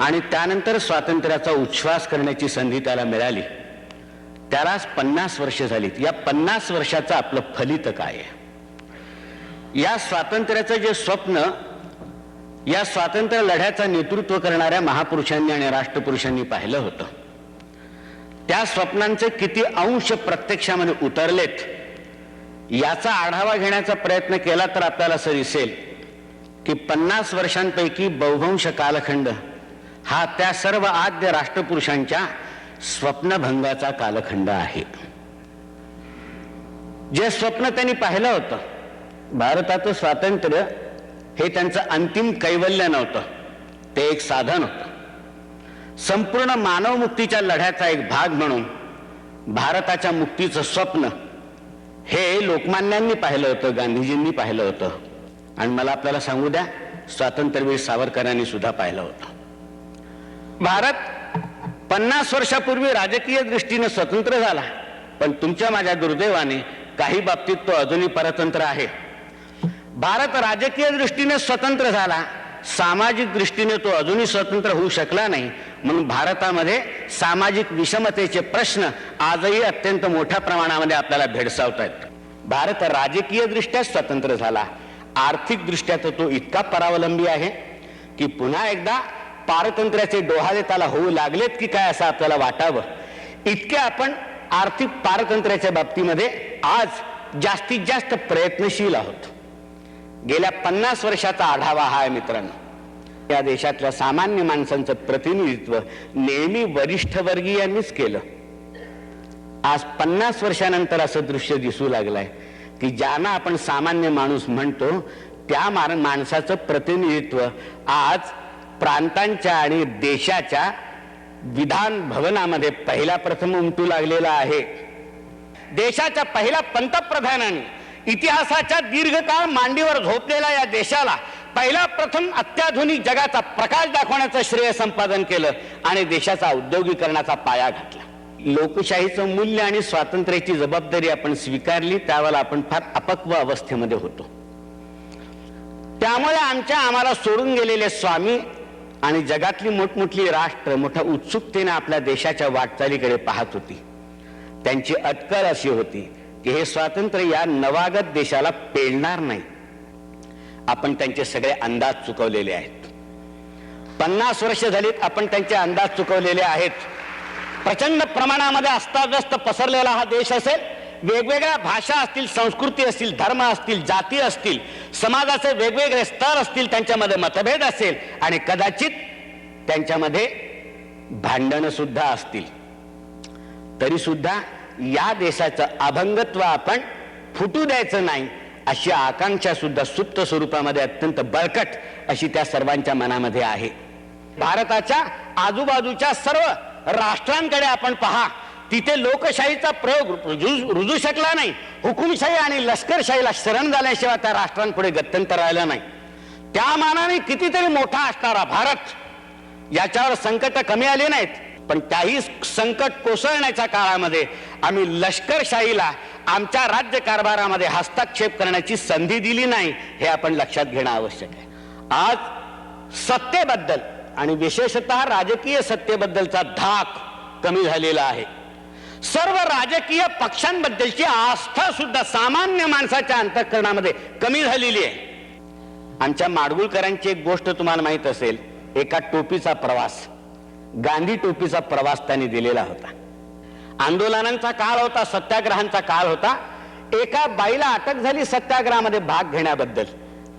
आणि त्यानंतर स्वातंत्र्याचा उच्छ्वास करण्याची संधी त्याला मिळाली. त्यालाच 50 वर्ष झालीत. या 50 वर्षाचं आपलं फलित काय आहे? या स्वातंत्र्याचं जे स्वप्न या स्वातंत्र्य लढ्याचं नेतृत्व करणाऱ्या महापुरुषांनी आणि राष्ट्रपुरुषांनी पाहिलं होतं, त्या स्वप्नांचे किती अंश प्रत्यक्षामध्ये उतरलेत याचा आढावा घेण्याचा प्रयत्न केला तर आपल्याला असं दिसेल की 50 वर्षांपैकी बहुभंश कालखंड हा त्या सर्व आद्य राष्ट्रपुरुषांच्या स्वप्नभंगाचा कालखंड आहे. जे स्वप्न त्यांनी पाहिलं होतं, भारताचं स्वातंत्र्य हे त्यांचं अंतिम कैवल्य नव्हतं, ते एक साधन होतं. संपूर्ण मानव मुक्तीच्या लढ्याचा एक भाग म्हणून भारताच्या मुक्तीचं स्वप्न हे लोकमान्यांनी पाहिलं होतं, गांधीजींनी पाहिलं होतं आणि मला आपल्याला सांगू द्या, स्वातंत्र्यवीर सावरकरांनी सुद्धा पाहिलं होतं. भारत 50 वर्षापूर्वी राजकीय दृष्टीने स्वतंत्र झाला, पण तुमच्या माझ्या दुर्दैवाने काही बाबतीत तो अजूनही परतंत्र आहे. भारत राजकीय दृष्टीने स्वतंत्र झाला, सामाजिक दृष्टीने तो अजूनही स्वतंत्र होऊ शकला नाही. म्हणून भारतामध्ये सामाजिक विषमतेचे प्रश्न आजही अत्यंत मोठ्या प्रमाणामध्ये आपल्याला भेडसावत आहेत. भारत राजकीय दृष्ट्या स्वतंत्र झाला, आर्थिक दृष्ट्या तो इतका परावलंबी आहे की पुन्हा एकदा पारतंत्र्याचे डोहाळे त्याला होऊ लागलेत की काय असं आपल्याला वाटावं. इतके आपण आर्थिक पारतंत्र्याच्या बाबतीमध्ये आज जास्तीत जास्त प्रयत्नशील आहोत. गेल्या 50 वर्षाचा आढावा हा आहे मित्रांनो. या देशातल्या सामान्य माणसांचं प्रतिनिधित्व नेहमी वरिष्ठ वर्गीयांनीच केलं. आज 50 वर्षानंतर असं दृश्य दिसू लागलंय की ज्यांना आपण सामान्य माणूस म्हणतो त्या माणसाचं प्रतिनिधित्व आज प्रांतांच्या आणि देशाच्या विधान भवनामध्ये पहिला प्रथम उमटू लागलेला आहे. देशाच्या पहिल्या पंतप्रधानांनी इतिहासाच्या दीर्घकाळ मांडीवर झोपलेल्या या देशाला पहिला प्रथम अत्याधुनिक जगाचा प्रकाश दाखवण्याचं श्रेय संपादन केलं आणि देशाचा औद्योगिकरणाचा पाया घातला. लोकशाहीचं मूल्य आणि स्वातंत्र्याची जबाबदारी आपण स्वीकारली त्यावेळेला आपण फार अपक्व अवस्थेमध्ये होतो. त्यामुळे आम्हाला सोडून गेलेले स्वामी आणि जगातली मोठमोठली राष्ट्र मोठ्या उत्सुकतेने आपल्या देशाच्या वाटचालीकडे पाहत होती. त्यांची अटकळ अशी होती की हे स्वातंत्र्य या नवागत देशाला पेलणार नाही. आपण त्यांचे सगळे अंदाज चुकवलेले आहेत. 50 वर्ष झालीत आपण त्यांचे अंदाज चुकवलेले आहेत. प्रचंड प्रमाणामध्ये अस्ताव्यस्त पसरलेला हा देश असेल, वेगवेगळ्या भाषा असतील, संस्कृती असतील, धर्म असतील, जाती असतील, समाजाचे वेगवेगळे स्तर असतील, त्यांच्यामध्ये मतभेद असेल आणि कदाचित त्यांच्यामध्ये भांडण सुद्धा असतील. तरी सुद्धा या देशाचं अभंगत्व आपण फुटू द्यायचं नाही अशी आकांक्षा सुद्धा सुप्त स्वरूपामध्ये अत्यंत बळकट अशी त्या सर्वांच्या मनामध्ये आहे. भारताच्या आजूबाजूच्या सर्व राष्ट्रांकडे आपण पहा, तिथे लोकशाहीचा प्रयोग रुजू शकला नाही. हुकुमशाही आणि लष्करशाहीला शरण झाल्याशिवाय त्या राष्ट्रांपुढे गत्यंतर राहिलं नाही. त्या मानाने कितीतरी मोठा असणारा भारत, याच्यावर संकट कमी आली नाहीत, पण त्याही संकट कोसळण्याच्या काळामध्ये आम्ही लष्करशाहीला आमच्या राज्य कारभारामध्ये हस्तक्षेप करण्याची संधी दिली नाही, हे आपण लक्षात घेणं आवश्यक आहे. आज सत्तेबद्दल आणि विशेषतः राजकीय सत्तेबद्दलचा धाक कमी झालेला आहे. सर्व राजकीय पक्षांबद्दलची आस्था सुद्धा सामान्य माणसाच्या अंतःकरणामध्ये कमी झालेली आहे. आमच्या माडगुळकरांची एक गोष्ट तुम्हाला माहित असेल, एका टोपीचा प्रवास, गांधी टोपीचा प्रवास त्यांनी दिलेला होता. आंदोलनांचा काळ होता, सत्याग्रहांचा काळ होता. एका बाईला अटक झाली सत्याग्रहामध्ये भाग घेण्याबद्दल.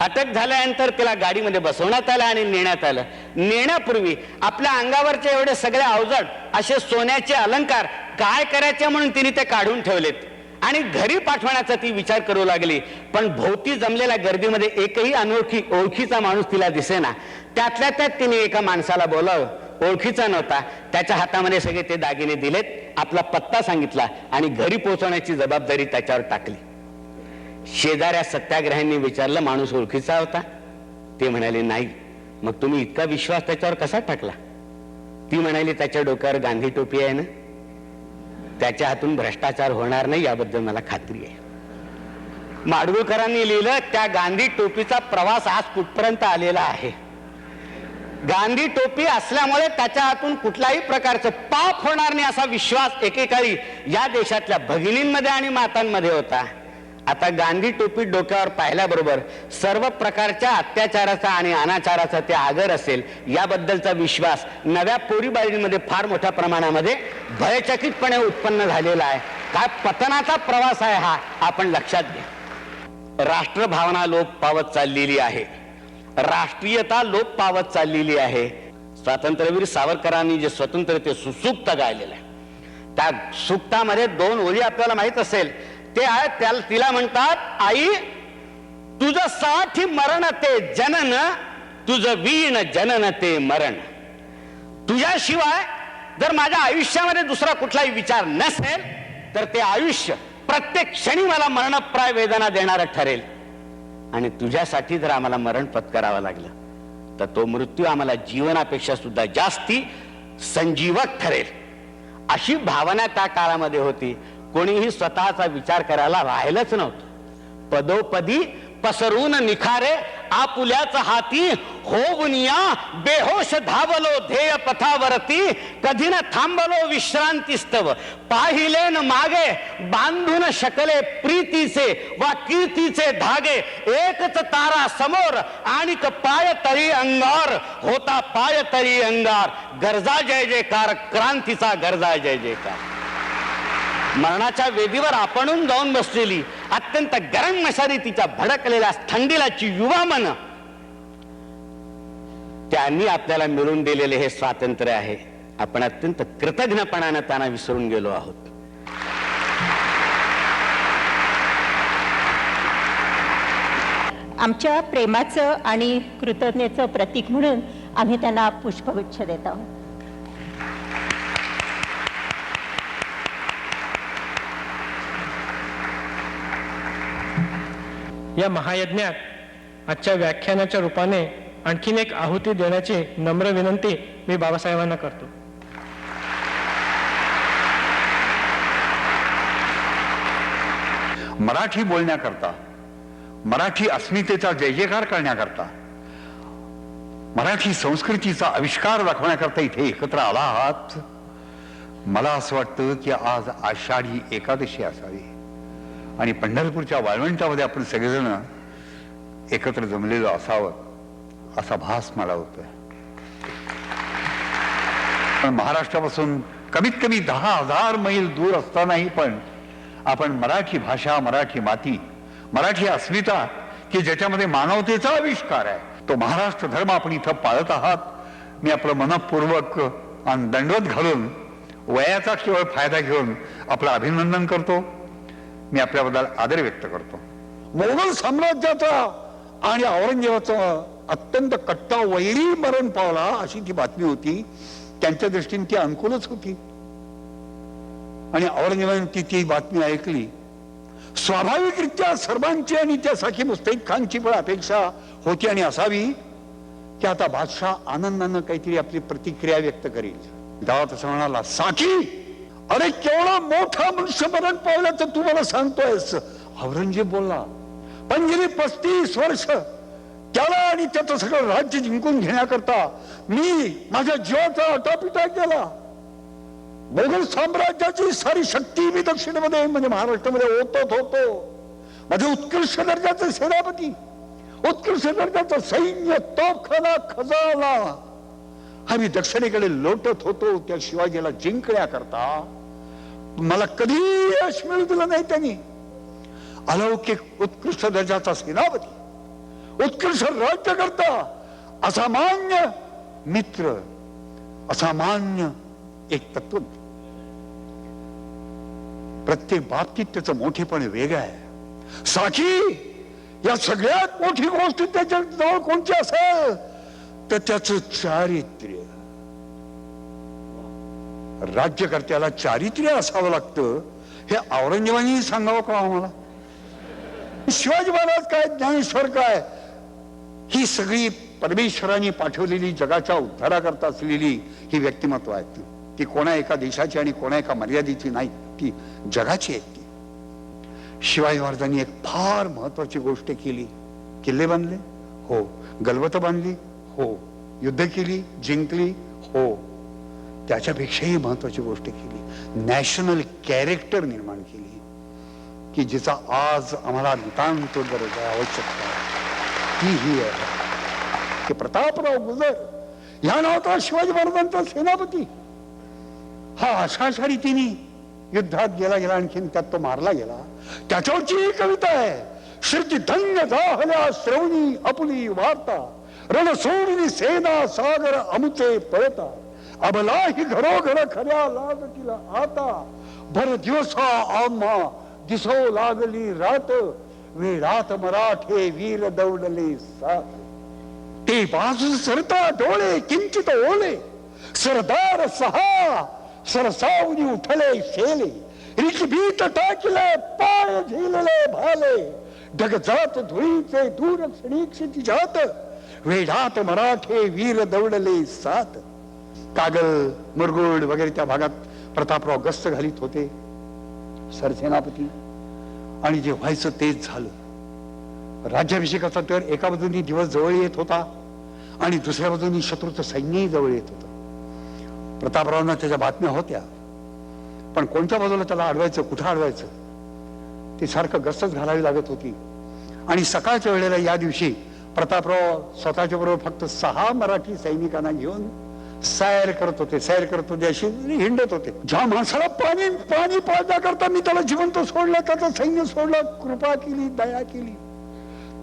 अटक झाल्यानंतर तिला गाडीमध्ये बसवण्यात आलं आणि नेण्यात आलं. नेण्यापूर्वी आपल्या अंगावरचे एवढे सगळे अवजड असे सोन्याचे अलंकार काय करायचे म्हणून तिने ते काढून ठेवलेत आणि घरी पाठवण्याचा ती विचार करू लागली. पण भोवती जमलेल्या गर्दीमध्ये एकही अनोळखी ओळखीचा माणूस तिला दिसेना. त्यातल्या त्यात तिने एका माणसाला बोलावं, ओळखीचा नव्हता, त्याच्या हातामध्ये सगळे ते दागिने दिलेत, आपला पत्ता सांगितला आणि घरी पोहोचवण्याची जबाबदारी त्याच्यावर टाकली. शेजाऱ्या सत्याग्रह्यांनी विचारलं, माणूस ओळखीचा होता? ते म्हणाले नाही. मग तुम्ही इतका विश्वास त्याच्यावर कसा टाकला? ती म्हणाली, त्याच्या डोक्यावर गांधी टोपी आहे ना, त्याच्या हातून भ्रष्टाचार होणार नाही याबद्दल मला खात्री आहे. माडगुळकरांनी लिहिलं, त्या गांधी टोपीचा प्रवास आज कुठपर्यंत आलेला आहे. गांधी टोपी असल्यामुळे त्याच्या हातून कुठल्याही प्रकारचं पाप होणार नाही असा विश्वास एकेकाळी या देशातल्या भगिनींमध्ये आणि मातांमध्ये होता. आता गांधी टोपी डोक्यावर पाहिल्याबरोबर सर्व प्रकारच्या अत्याचाराचा आणि अनाचाराचा ते आगर असेल याबद्दलचा विश्वास नव्या पोरीबाळींमध्ये फार मोठ्या प्रमाणामध्ये भयचकितपणे उत्पन्न झालेला आहे. काय पतनाचा प्रवास आहे हा, आपण लक्षात घ्या. राष्ट्रभावना लोप पावत चाललेली आहे, राष्ट्रीयता लोप पावत चाललेली आहे. स्वातंत्र्यवीर सावरकरांनी जे स्वतंत्रते सुसूक्त गायलेलं आहे, त्या सुक्तामध्ये 2 ओळी आपल्याला माहित असेल. ते आहे, त्याला तिला म्हणतात, आई तुझं साठी मरण ते जनन, तुझं वीण जनन ते मरण. तुझ्याशिवाय जर माझ्या आयुष्यामध्ये दुसरा कुठलाही विचार नसेल तर ते आयुष्य प्रत्येक क्षणी मला मरणप्राय वेदना देणारं ठरेल. आणि तुझ्यासाठी जर आम्हाला मरण पत्करावं लागलं तर तो मृत्यू आम्हाला जीवनापेक्षा सुद्धा जास्ती संजीवक ठरेल. अशी भावना त्या काळामध्ये होती. कोणीही स्वतःचा विचार करायला राहिलंच नव्हतं. पदोपदी पसरून निखारे आपुल्याच हाती, होवनिया बेहोश धावलो ध्येय पथावरती, कधी न थांबलो विश्रांतीस्तव, पाहिले न मागे बांधून शकले प्रीतीचे वा कीर्तीचे धागे, एकच तारा समोर आणि पाय तरी अंगार, होता पाय तरी अंगार, गरजा जय जयकार, क्रांतीचा गरजा जय जयकार. मरणाच्या वेदीवर आपणून जाऊन बसलेली अत्यंत गरम मशारी तिच्या भडकलेल्या थंडीलाची युवा मन, त्यांनी आपल्याला मिळवून दिलेले हे स्वातंत्र्य आहे. आपण अत्यंत कृतज्ञपणानं त्यांना विसरून गेलो आहोत. आमच्या प्रेमाचं आणि कृतज्ञतेचं प्रतीक म्हणून आम्ही त्यांना पुष्पगुच्छ देत आहोत. या महायज्ञात आजच्या व्याख्यानाच्या रूपाने आणखीन एक आहुती देण्याची नम्र विनंती मी बाबासाहेबांना करतो. मराठी बोलण्याकरता, मराठी अस्मितेचा जय जयकार करण्याकरता, मराठी संस्कृतीचा आविष्कार दाखवण्याकरता इथे एकत्र आला आहात. मला असं वाटतं की आज आषाढी एकादशी असावी आणि पंढरपूरच्या वाळवंटामध्ये आपण सगळेजण एकत्र जमलेलो असावं असा भास मला होतोय. पण महाराष्ट्रापासून कमीत कमी 10,000 मैल दूर असतानाही पण आपण मराठी भाषा, मराठी माती, मराठी अस्मिता की ज्याच्यामध्ये मानवतेचा आविष्कार आहे, तो महाराष्ट्र धर्म आपण इथं पाळत आहात. मी आपलं मनपूर्वक दंडवत घालून, वयाचा केवळ फायदा घेऊन आपलं अभिनंदन करतो. मी आपल्याबद्दल आदर व्यक्त करतो. मोगल साम्राज्याचा आणि औरंगजेबाचा अत्यंत कट्टा वैरी मरण पावला अशी ती बातमी होती. त्यांच्या दृष्टीने ती अनुकूलच होती आणि औरंगजेबाने ती बातमी ऐकली. स्वाभाविकरित्या सर्वांची आणि त्या साखी मुस्तैद खानची पण अपेक्षा होती आणि असावी की आता बादशाह आनंदानं काहीतरी आपली प्रतिक्रिया व्यक्त करेल. तेव्हा तसं म्हणाला, साखी अरे केवढा मोठा मनुष्य मरण पावल्याचं तू मला सांगतोयस. औरंगजेब बोलला, पण गेली 35 वर्ष त्याला आणि त्याचं सगळं राज्य जिंकून घेण्याकरता मी माझ्या जीवाचा अटापिटा केला. मोगल साम्राज्याची सारी शक्ती मी दक्षिणेमध्ये म्हणजे महाराष्ट्रामध्ये ओतत होतो. माझे उत्कृष्ट दर्जाचे सेनापती, उत्कृष्ट दर्जाचं सैन्य, तोफखाना, खजाना आम्ही दक्षिणेकडे लोटत होतो त्या शिवाजीला जिंकण्याकरता. मला कधी यश मिळू दिलं नाही त्यांनी. अलौकिक उत्कृष्ट दर्जाचा सेनापती, उत्कृष्ट राज्यकर्ता, असामान्य मित्र, असामान्य एक तत्वज्ञ. प्रत्येक बाबतीत त्याचं मोठेपण वेगळं आहे. साखी या सगळ्यात मोठी गोष्ट त्याच्या जवळ कोणती असेल तर त्याचं चारित्र्य. राज्यकर्त्याला चारित्र्य असावं लागतं हे औरंगजेबाने सांगावं का आम्हाला? शिवाजी महाराज काय, ज्ञानेश्वर काय, ही सगळी परमेश्वराने पाठवलेली जगाच्या उद्धाराकरता असलेली ही व्यक्तिमत्व आहेत. ती कोणा एका देशाची आणि कोणा एका मर्यादेची नाही, ती जगाची आहे. ती शिवाजी महाराजांनी एक फार महत्वाची गोष्ट केली. किल्ले बांधले, हो. गलबत बांधली, हो. युद्ध केली, जिंकली, हो. त्याच्यापेक्षाही महत्वाची गोष्ट केली, नॅशनल कॅरेक्टर निर्माण केली की जिचा आज आम्हाला नितांत गरज आहे, आवश्यकता आहे. ही आहे की प्रतापराव गुजर ह्या नावाचा शिवाजी महाराजांचा सेनापती हा अशा रीतीने युद्धात गेला आणखीन त्यात तो मारला गेला. त्याच्यावरची ही कविता आहे. श्रुती धन्य जाहल्या श्रवणी आपुली वार्ता, रण सोडली सेना सागर अमुचे पळता, अबलाही घरोघर खऱ्या लागतीला आता, भर दिवसा आम्हा दिसो लागली रात, वेळात मराठे वीर दौडले साथ. ते बाजू सरता डोळे किंचित ओले, सरदार सहा सरसावनी उठले शेले, रिकबीत टाकले पाय झिलले भाले, ढगजात धुळीचे दूर क्षणीक्षिती जात, वेढात मराठे वीर दौडले सात. कागल, मुरगुड वगैरे त्या भागात प्रतापराव गस्त घालीत होते सरसेनापती. आणि जे व्हायचं तेच झालं. राज्याभिषेकाचा तर एका बाजूनी दिवस जवळ येत होता आणि दुसऱ्या बाजूनी शत्रूचं सैन्यही जवळ येत होतं. प्रतापरावांना त्याच्या बातम्या होत्या, पण कोणत्या बाजूला त्याला अडवायचं, कुठं अडवायचं ते सारखं गस्तच घालावी लागत होती. आणि सकाळच्या वेळेला या दिवशी प्रतापराव स्वतःच्या बरोबर फक्त 6 मराठी सैनिकांना घेऊन सैर करत होते अशी हिंडत होते. ज्या माणसाला पाणी पाजण्याकरता मी त्याला जिवंत सोडलं, त्याचं सैन्य सोडलं, कृपा केली, दया केली,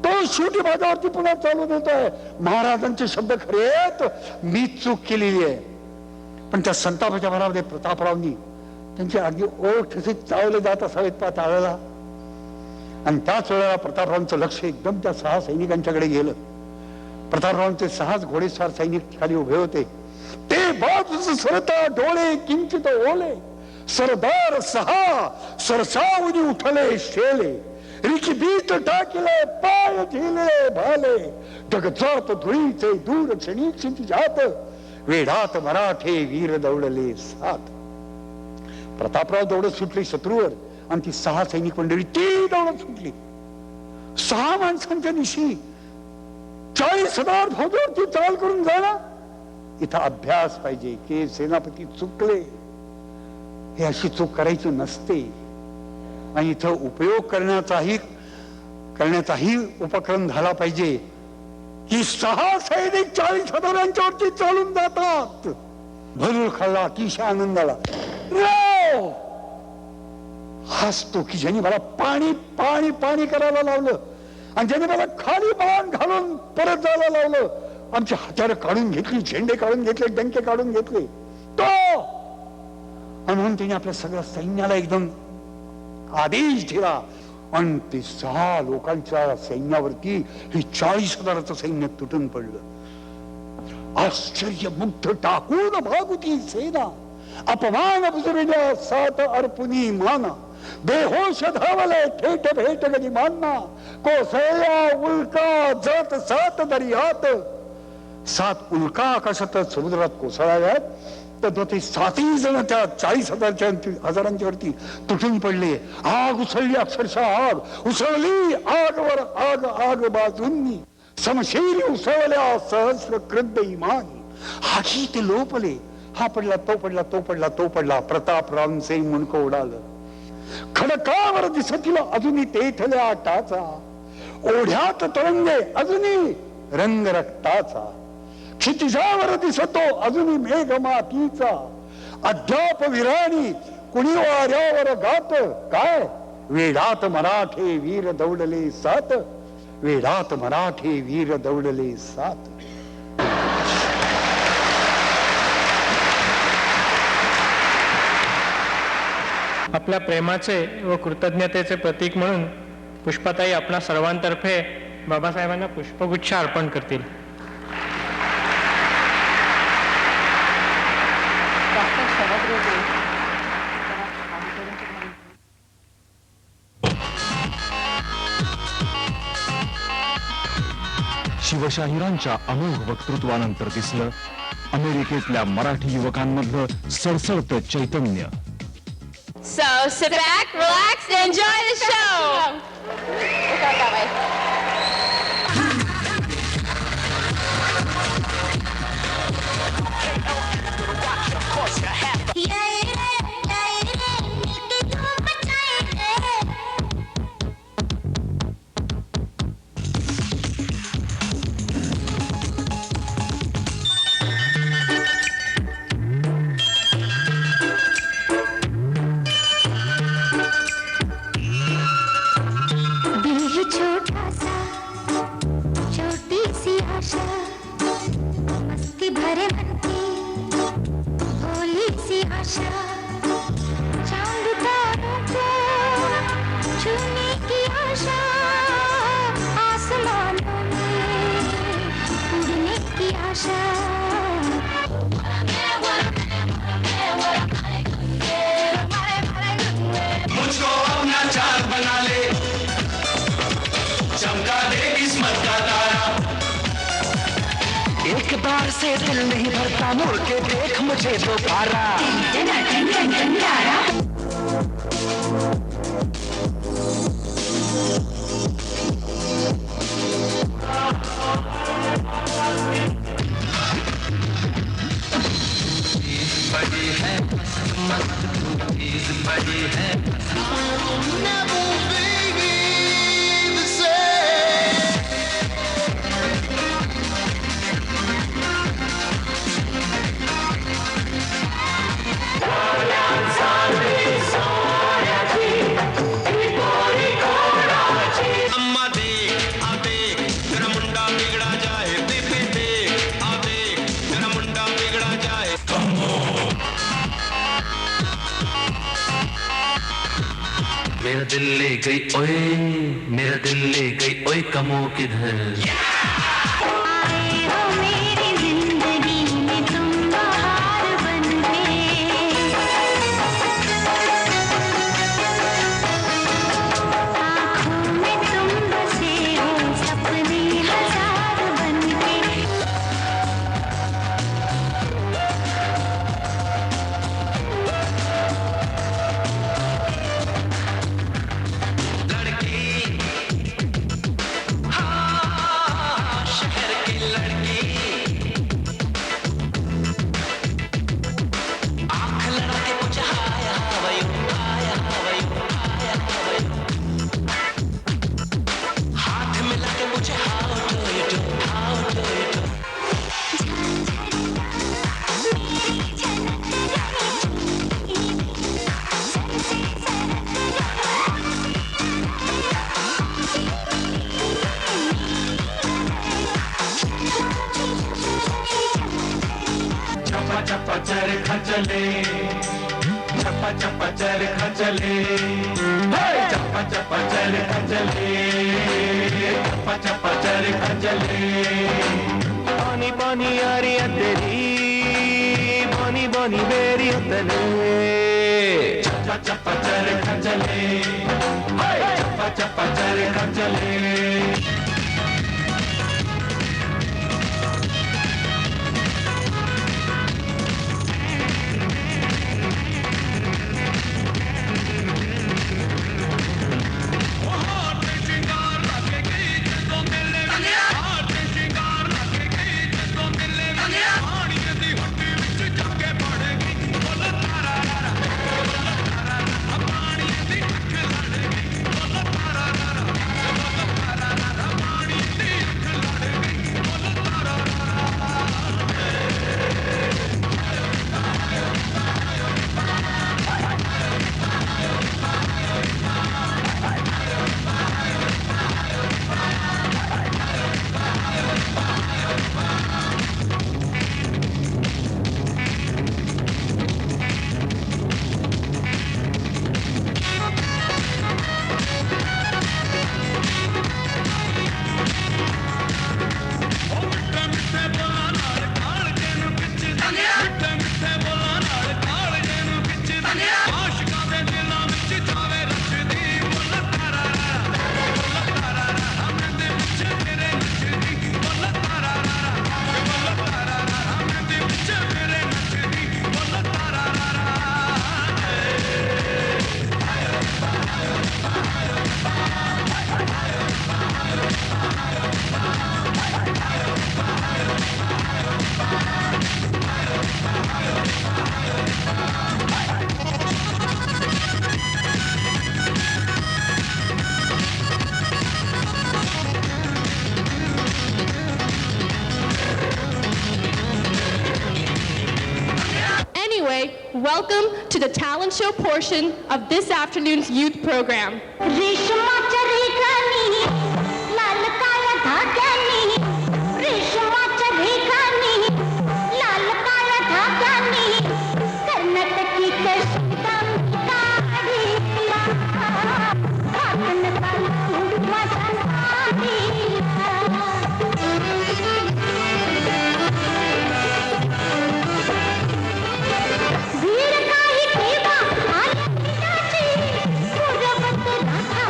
तो शेवटी माझ्यावरती पुन्हा चालू देतोय. महाराजांचे शब्द खरे आहेत, मी चूक केलेली आहे. पण त्या संतापाच्या भरामध्ये प्रतापरावनी त्यांची अगदी ओठ असे चावले जात असावेत त्यावेळेला. आणि त्याच वेळेला प्रतापरावांचं लक्ष एकदम त्या 6 सैनिकांच्याकडे गेलं. प्रतापरावांचे 6 घोडेस्वार सैनिक खाली उभे होते. ते बाजूच सरता डोळे किंचित ओले, सरदार 6 सरसावनी उठले शेले, रिकबीत टाकले पाय झिलले भाले, ढगजात धुळीचे दूर क्षणीक्षिती जात, वेढात मराठे वीर दौडले साथ. प्रतापराव दौडत सुटले शत्रूवर आणि ती 6 सैनिक मंडळी ती दौडत सुटली. 6 माणसांच्या दिवशी 40,000 फौजावरती चाल करून जाणार. इथं अभ्यास पाहिजे की सेनापती चुकले, हे अशी चूक करायची नसते. आणि इथं उपयोग करण्याचाही उपक्रम झाला पाहिजे की 6 सैनिक 40,000 वरती चालून जातात. भरूर खाल्ला, अतिशय आनंदाला हसतो की ज्यांनी मला पाणी पाणी पाणी करायला लावलं आणि ज्यांनी मला खाली बाण घालून परत जायला लावलं, आमची हत्यारं काढून घेतली, झेंडे काढून घेतले, डंके काढून घेतले, तो म्हणून त्यांनी आपल्या सगळ्या सैन्याला एकदम आदेश दिला आणि ते 6 लोकांच्या सैन्यावरती हे 40,000चं सैन्य तुटून पडलं. आश्चर्यमुग्ध टाकून भागुती सेना, अपमान बुजविल्या 7 अर्पुनी माना, बेहोश धावले थेट भेट गदी मानना, कोसळल्या उल्का जात 7 दर्यात. 7 उल्का आकाशात समुद्रात कोसळाव्यात तर ते 7ही जण त्या 40,000 वरती तुटून पडले. आग उसळली, अक्षरशः आग उसळली, आगवर आग, आग बाजूंनी समशेरी उसळल्या सहस्र क्रुद्ध इमानी. आगी ते लोपले. हा पडला, तो पडला, तो पडला, तो पडला. प्रतापरावचे मुंडकं उडालं. खडकावर दिसतीला अजूनही तेथल्या टाचा, ओढ्यात तरंगे अजूनही रंग रक्ताचा. क्षितिजावर दिसतो अजूनही मेघ मातीचा. अद्याप विराणी कुणी वाऱ्यावर गात काय, वेडात मराठे वीर दौडले सात, वेडात मराठे वीर दौडले सात. आपल्या प्रेमाचे व कृतज्ञतेचे प्रतीक म्हणून पुष्पाताई आपणा सर्वांतर्फे बाबासाहेबांना पुष्पगुच्छ अर्पण करतील. शिवशाहिरांच्या अमोघ वक्तृत्वानंतर दिसलं अमेरिकेतल्या मराठी युवकांमधलं सळसळतं चैतन्य. So sit back, relax, and enjoy the show. मुझको अपना चांद बना ले, चमका दे किस्मत का तारा. एक बार से दिल नहीं भरता, मुड़ के देख मुझे दोबारा. बड़ी है मस्त चीज, बड़ी है. मेरा दिल ले गई ओए, मेरा दिल ले गई ओए कमो किधर. चप्पा चरखा चले, चप्पा चप्पा चरखा चले, चप्पा चप्पा चरखा चले, चप्पा चप्पा चरखा चले. पानी पानी यारी तेरी, पानी पानी बेरी तले. चप्पा चप्पा चरखा चले, चप्पा चप्पा चरखा चले. welcome to the talent show portion of this afternoon's youth program. रेशमाच्या रेखानी लाल काळ्या धाग्यानी रेशमाच्या रेखानी लाल काळ्या धाग्यानी कर्नाटकी कशिदा काढीला हातन घालून माझ्या वीर काही ठेवा आल्या पिठाची पूर्वत Radha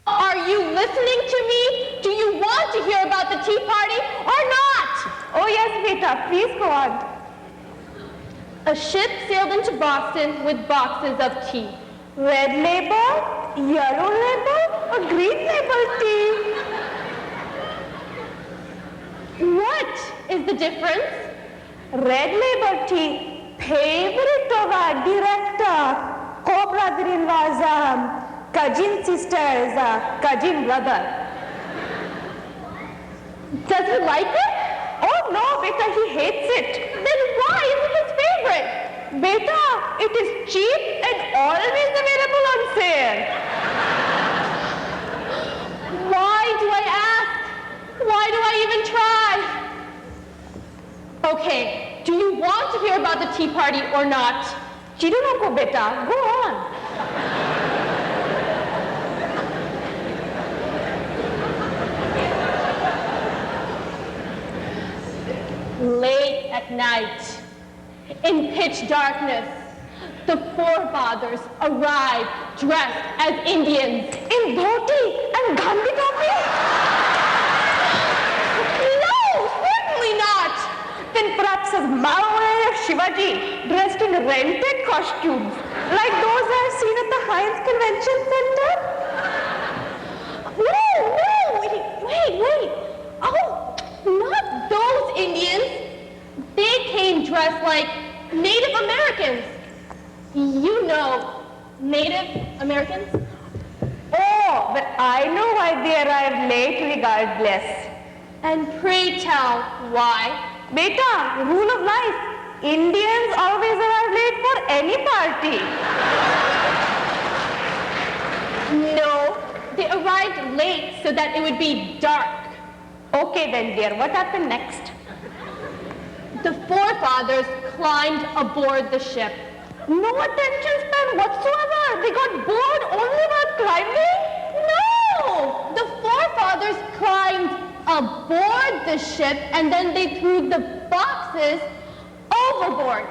Are you listening to me? Do you want to hear about the Tea Party or not? Oh yes, Beta, please go on. A ship sailed into Boston with boxes of tea. Red label, yellow label, or green label tea? What is the difference? Red label tea, favorite of our director, co-brother-in-law's cousin sister's cousin brother. Does he like it? Oh no, Beta, he hates it. Then why is it his favorite? Beta, it is cheap and always available on sale. Why do I ask? Why do I even try? Okay, do you want to hear about the Tea Party or not? Chidunoko, Beta, go on. Late at night, in pitch darkness, the forefathers arrived dressed as Indians in dhoti and Gandhi topi. No, certainly not. Then perhaps as Mahavir or Shivaji, dressed in rented costumes, like those I've seen at the Heinz Convention Center. No, wait. Oh, not those Indians. They came dressed like Native Americans. You know Native Americans? Oh, but I know why they arrived late, regardless. And pray tell why? Beta, rule of life. Indians always arrive late for any party. No, they arrived late so that it would be dark. Okay then, dear, what happened next? The forefathers climbed aboard the ship. No attention span whatsoever. They got bored only while climbing? No! The forefathers climbed aboard the ship and then they threw the boxes overboard.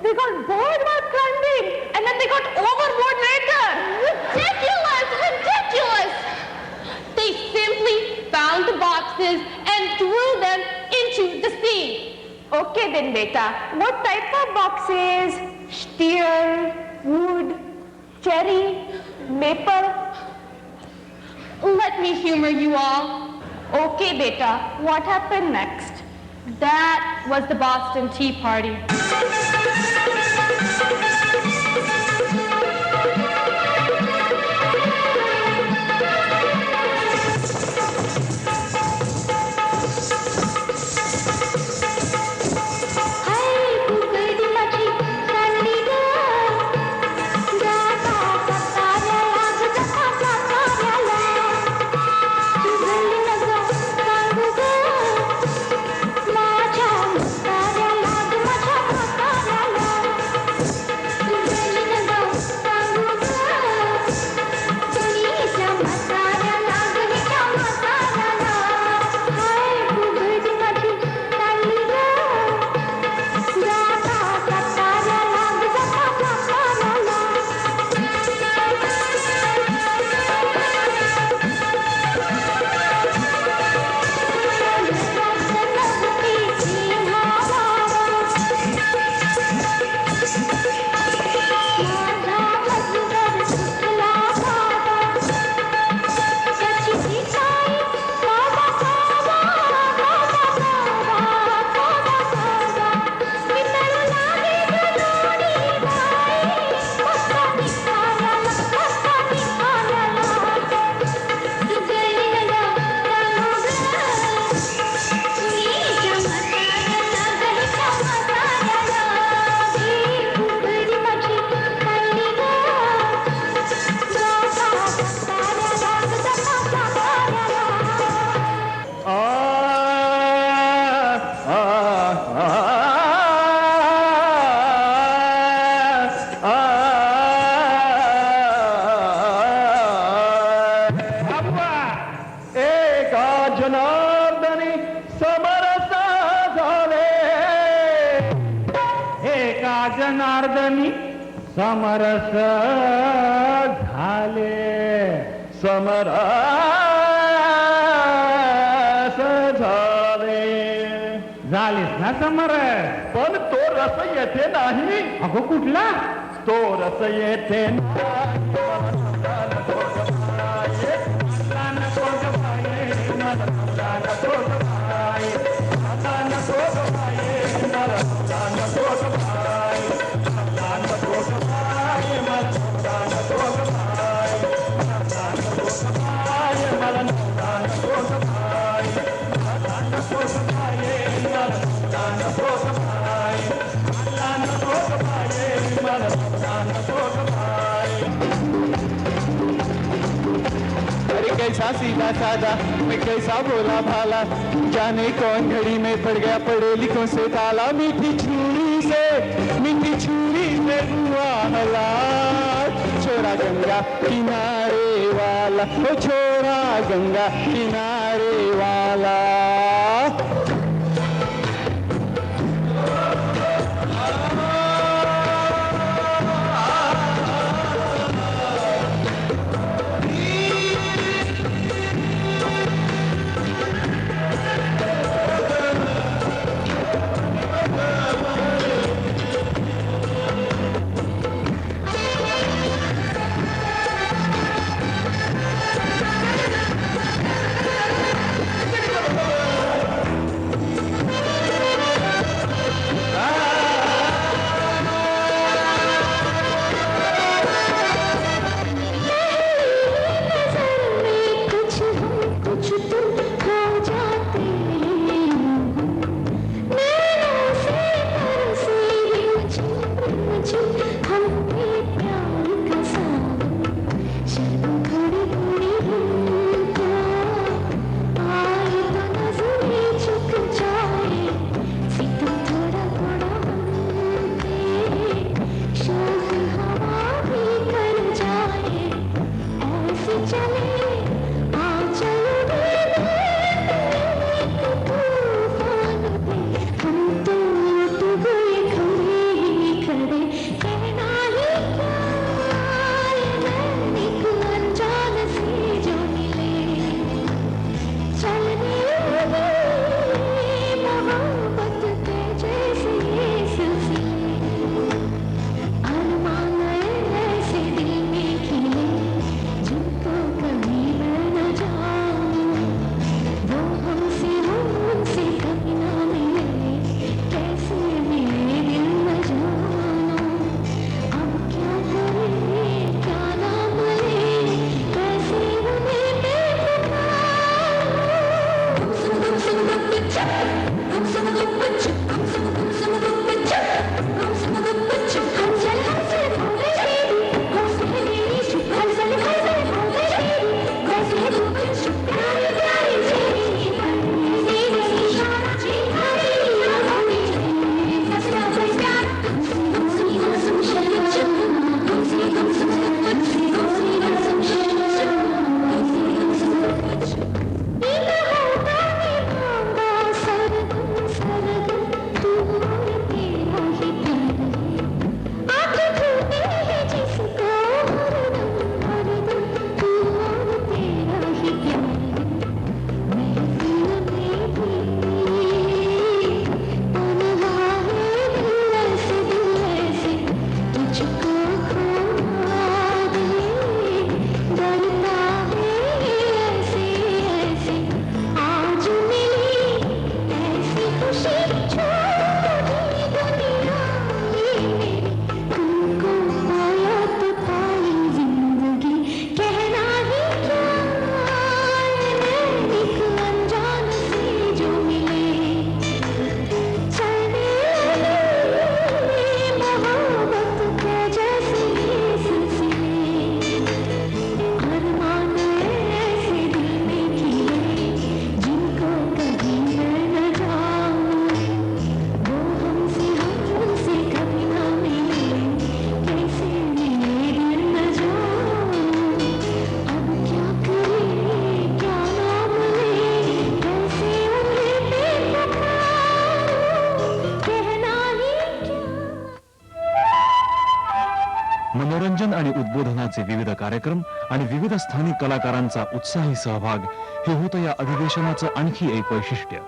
They got bored while climbing and then they got overboard later. Ridiculous! They simply found the boxes and threw them into the sea. Okay then, Beta. What type of boxes? Steel, wood, cherry, maple? Let me humor you all. Okay, Beta. What happened next? That was the Boston Tea Party. समरस झाले झालीस ना समरस, पण तो रस येथे नाही. अगो कुठला तो रस येथे कैसा सीधा साधा मैं कैसा भोला भाला, जाने कौन घड़ी में पड़ गया पढ़े लिखों से ताला. मीठी छुरी से हुआ हलाक, छोरा गंगा किनारे वाला, ओ छोरा गंगा किनारे वाला. कभी उद्बोधनाचे विविध कार्यक्रम आणि विविध स्थानिक कलाकारांचा उत्साही सहभाग हे होतं या अधिवेशनाचं आणखी एक वैशिष्ट्य.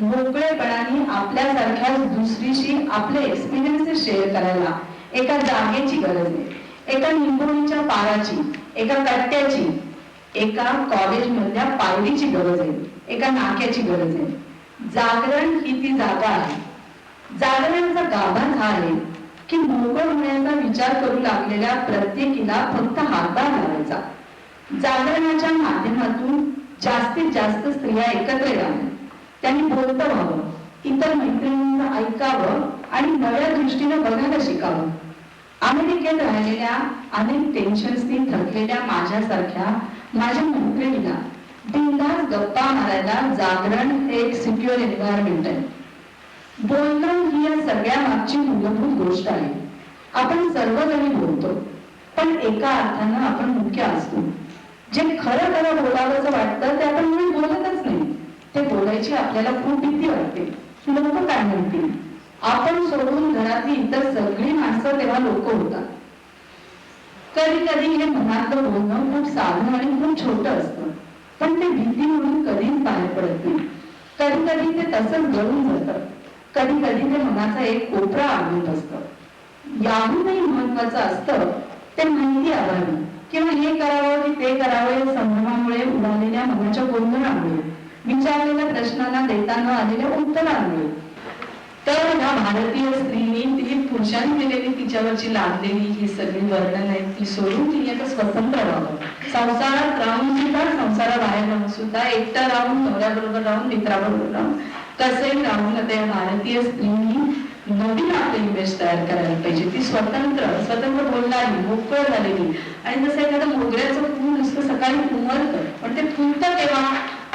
मोकळेपणाने आपल्यासारख्या दुसरीशी आपले एक्सपिरियन्सेस शेअर करायला एका जागेची गरज आहे, एका निंबोणीच्या पाराची, एका कट्ट्याची, एका कॉलेज मधल्या पायरीची गरज आहे, एका नाक्याची गरज आहे. जागरण ही ती जागा आहे. जागरणाचा गाभा हा आहे की मोकळ होण्याचा विचार करू लागलेल्या प्रत्येकीला फक्त हातभार लावायचा. जागरणाच्या माध्यमातून जास्तीत जास्त स्त्रिया एकत्र याव्या, त्यांनी बोलतं व्हावं, इतर मैत्रिणींचं ऐकावं आणि नव्या दृष्टीने बघायला शिकावं. अमेरिकेत राहिलेल्या अनेक टेन्शन्सनी थकलेल्या माझ्यासारख्या माझ्या मैत्रिणीला बिनधास्त गप्पा मारायला जागरण हे एक सिक्युअर एन्व्हायरमेंट आहे. बोलणं ही या सगळ्या मागची मूलभूत गोष्ट आहे. आपण सर्वजणी बोलतो, पण एका अर्थानं आपण मुख्य असतो. जे खरं खरं बोलावंसं वाटतं ते आपण म्हणून बोलतच नाही. ते बोलायची आपल्याला खूप भीती वाटते. लोक काय म्हणतील, आपण सोडून घरातली इतर सगळी माणसं तेव्हा लोक होतात. कधी कधी हे मनातलं बोलणं खूप साधं आणि खूप छोटं असतं, पण ते भीती म्हणून कधीच बाहेर पडत नाही. कधी कधी ते तसंच गळून जातं. कधी कधी ते मनाचा एक कोपरा आवडत असतं. याहूनही महत्वाचं असतं ते माहिती अभावी किंवा हे करावं की ते करावं या संभ्रमामुळे उडालेल्या मनाच्या गोंधळामुळे, विचारलेल्या प्रश्नांना देता न आलेल्या उत्तरांमुळे. तर ह्या भारतीय स्त्रीने ती पुरुषांनी दिलेली तिच्यावरची लादलेली ही सगळी वर्णन आहेत ती सोडून तिने आता स्वतंत्र व्हावं, संसारात राहून सुद्धा, संसाराबाहेर राहून सुद्धा, एकटं राहून, नवऱ्याबरोबर राहून, मित्राबरोबर राहून, कसंही राहून आता या भारतीय स्त्रीनी नवीन आपली इमेज तयार करायला पाहिजे. ती स्वतंत्र बोलणारी, मोकळ झालेली. आणि जसं एखादं मोगऱ्याचं फूल नुसतं सकाळी उमलतं, पण ते फुलतं तेव्हा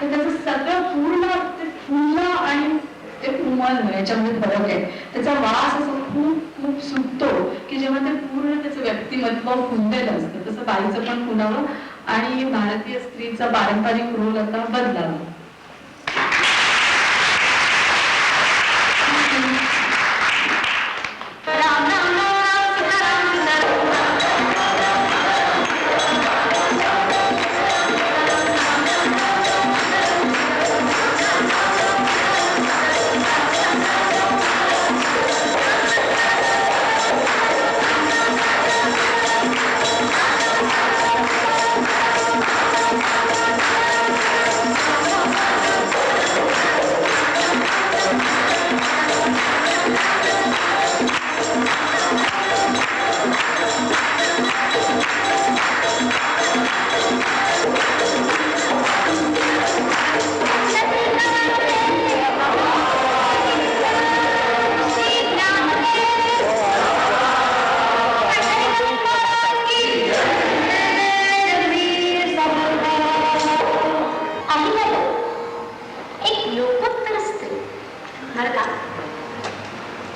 तर त्याचं सगळं पूर्ण ते फुलणं आणि ते उमलणं याच्यामध्ये फरक आहे. त्याचा वास असं खूप खूप सुटतो की जेव्हा ते पूर्ण त्याचं व्यक्तिमत्व फुललेलं असतं. तसं बाईचं पण फुलावं आणि भारतीय स्त्रीचा पारंपरिक रोल आता बदलावा.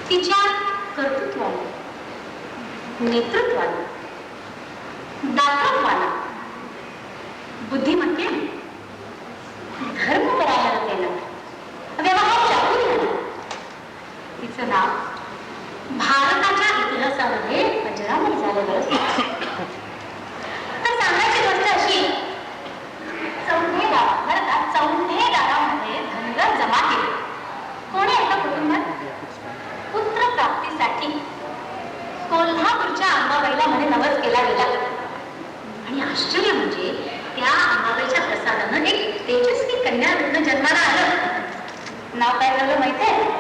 तिच्या कर्तृत्वाला, नेतृत्वाला, दातृत्वाला, बुद्धिमत्तेने, धर्मपरायणतेला, व्यवहार चातुर्याला तिचं नाव भारताच्या इतिहासामध्ये अजरामर झालेलं असतं. तर सांगायची गोष्ट अशी, चौथे दारामध्ये धनगर जमा केले. कोणी एका कुटुंबात पुत्र प्राप्तीसाठी कोल्हापूरच्या अंबाबाईला म्हणे नवस केला गेला. आणि आश्चर्य म्हणजे त्या अंबाबाईच्या प्रसादानं एक तेजस्वी कन्या रत्न जन्माला आलं. नाव काय झालं माहितीये?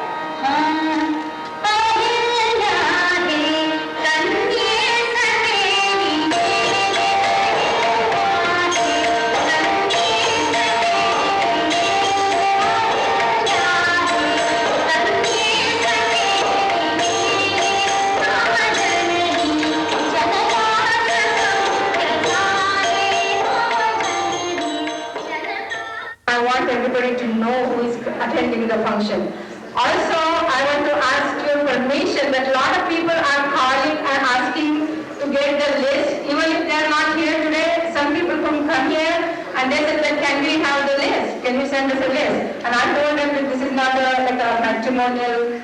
I want everybody to know who is attending the function. Also, I want to ask your permission that a lot of people are calling and asking to get the list. Even if they are not here today, some people come here and they said that can we have the list? Can you send us a list? And I told them that this is not like a matrimonial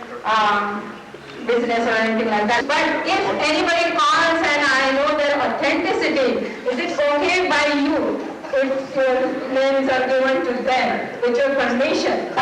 business or anything like that. But if anybody calls and I know their authenticity, is it okay by you if your names are given to them with your permission?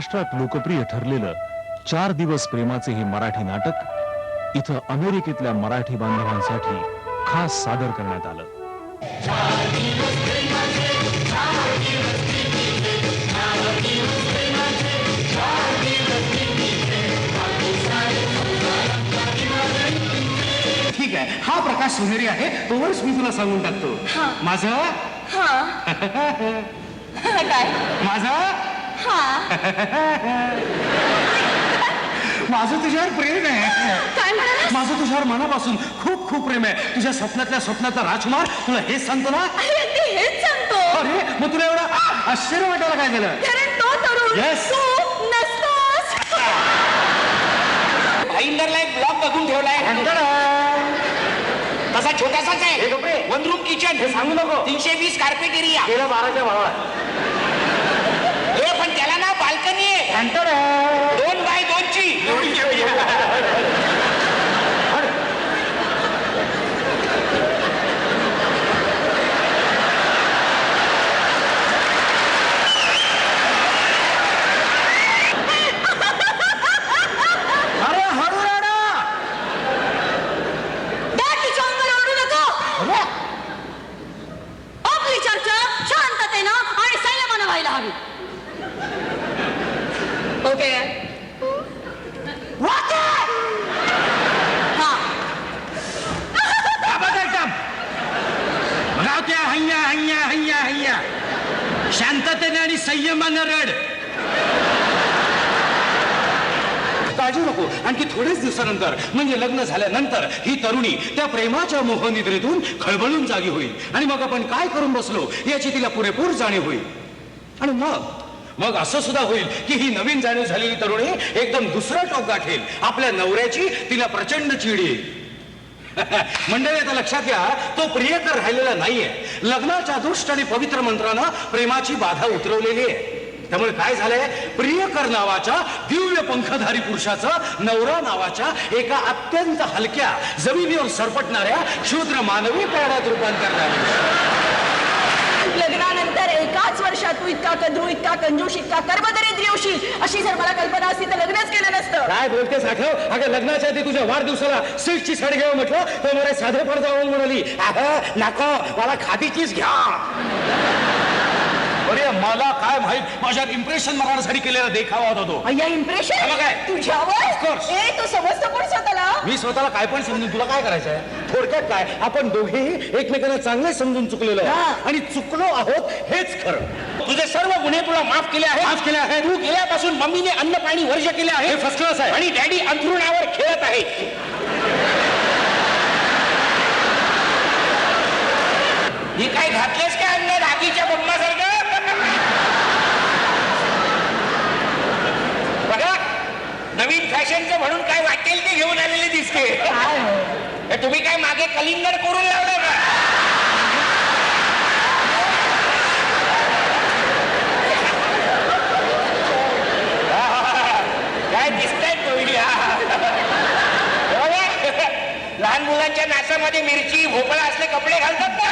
महाराष्ट्रात लोकप्रिय ठरलेलं 4 दिवस प्रेमाचे हे मराठी नाटक इथं अमेरिकेतल्या मराठी बांधवांसाठी खास सादर करण्यात आलं. ठीक आहे, हा प्रकाश सोनेरी आहे, तोवरच मी तुला सांगून टाकतो. माझं काय माझं तुझ्यावर प्रेम आहे. काय म्हणाला? माझं तुझ्यावर मनापासून खूप खूप प्रेम आहे. तुझ्या स्वप्नातला राजकुमार तुला हेच सांगतो ना? हेच सांगतो. अरे मग तुला एवढं आश्चर्य वाटायला काय झालं? कारण तो तरुण Yes. तू नसतोस. भाईंदरला एक ब्लॉक बघून ठेवलाय, तसा छोटासाच आहे. 1 रूम किचन, हे सांगू नको. 320 कार्पेट एरिया, गेल्या 12च्या भावा. हे पण त्याला ना बाल्कनी आहे 2 बाय 2 ची. अरे हळू राडा. तिच्या अंगावर ओरडू नको. आपली चर्चा शांततेनं आणि संयमानं व्हायला हवी. ओके शांततेने आणि संयमानं रड. काळजी नको, आणखी थोडेच दिवसानंतर म्हणजे लग्न झाल्यानंतर ही तरुणी त्या प्रेमाच्या मोहनिद्रेतून खळबळून जागी होईल आणि मग आपण काय करून बसलो याची तिला पुरेपूर जाणीव होईल. आणि मग असं सुद्धा होईल की ही नवीन जाणीव झालेली तरुणी एकदम दुसरा टोक गाठेल. आपल्या नवऱ्याची तिला प्रचंड चीड येईल. मंडळी आता लक्षात घ्या, तो प्रियकर राहिलेला नाहीये. लग्नाच्या दुष्ट आणि पवित्र मंत्रानं प्रेमाची बाधा उतरवलेली आहे. त्यामुळे काय झालंय, प्रियकर नावाच्या दिव्य पंखधारी पुरुषाचं नवरा नावाच्या एका अत्यंत हलक्या जमिनीवर सरपटणाऱ्या क्षुद्र मानवी प्राण्यात रूपांतर झाले. लग्नानंतर एकाच वर्षात तू इतका कद्रू, इतका कंजूस, इतका कर्मदरिद्री होशील अशी जर मला कल्पना असती तर लग्नच केलं नसतं. काय बोलतेस आठव? अगं लग्नाच्या आधी तुझ्या वाढदिवसाला सिल्कची साडी घ्यावं म्हटलं तर मला साधे पडदा म्हणाली, नको मला खादीचीच घ्या. अरे मला काय माहित, माझ्या इम्प्रेशन मारण्यासाठी केलेला देखावा होता तो. अय्या इम्प्रेशन तुझ्यावर? तू समजतो पण स्वतःला? मी स्वतःला काय पण समजून तुला काय करायचंय? थोडक्यात काय, आपण दोघेही एकमेकांना चांगले समजून चुकलेलो आहोत आणि चुकलो आहोत हेच खरं. तुझे सर्व गुन्हे तुला माफ केले आहेत. तू गेल्यापासून मम्मीने अन्न पाणी वर्ज केले आहे. हे फर्स्ट क्लास आहे. आणि डॅडी अंथरुणावर खेळत आहे. ही काय घातलेस काय अन्न रागीच्या बंबासारखं? बघा, नवीन फॅशनचं म्हणून काय वाटेल ते घेऊन आलेले दिसते. तुम्ही काय मागे कलिंगड करून लावलं का? काय दिसतंय कोयडी? लहान मुलांच्या नाचामध्ये मिरची भोपळा असले कपडे घालतात ना,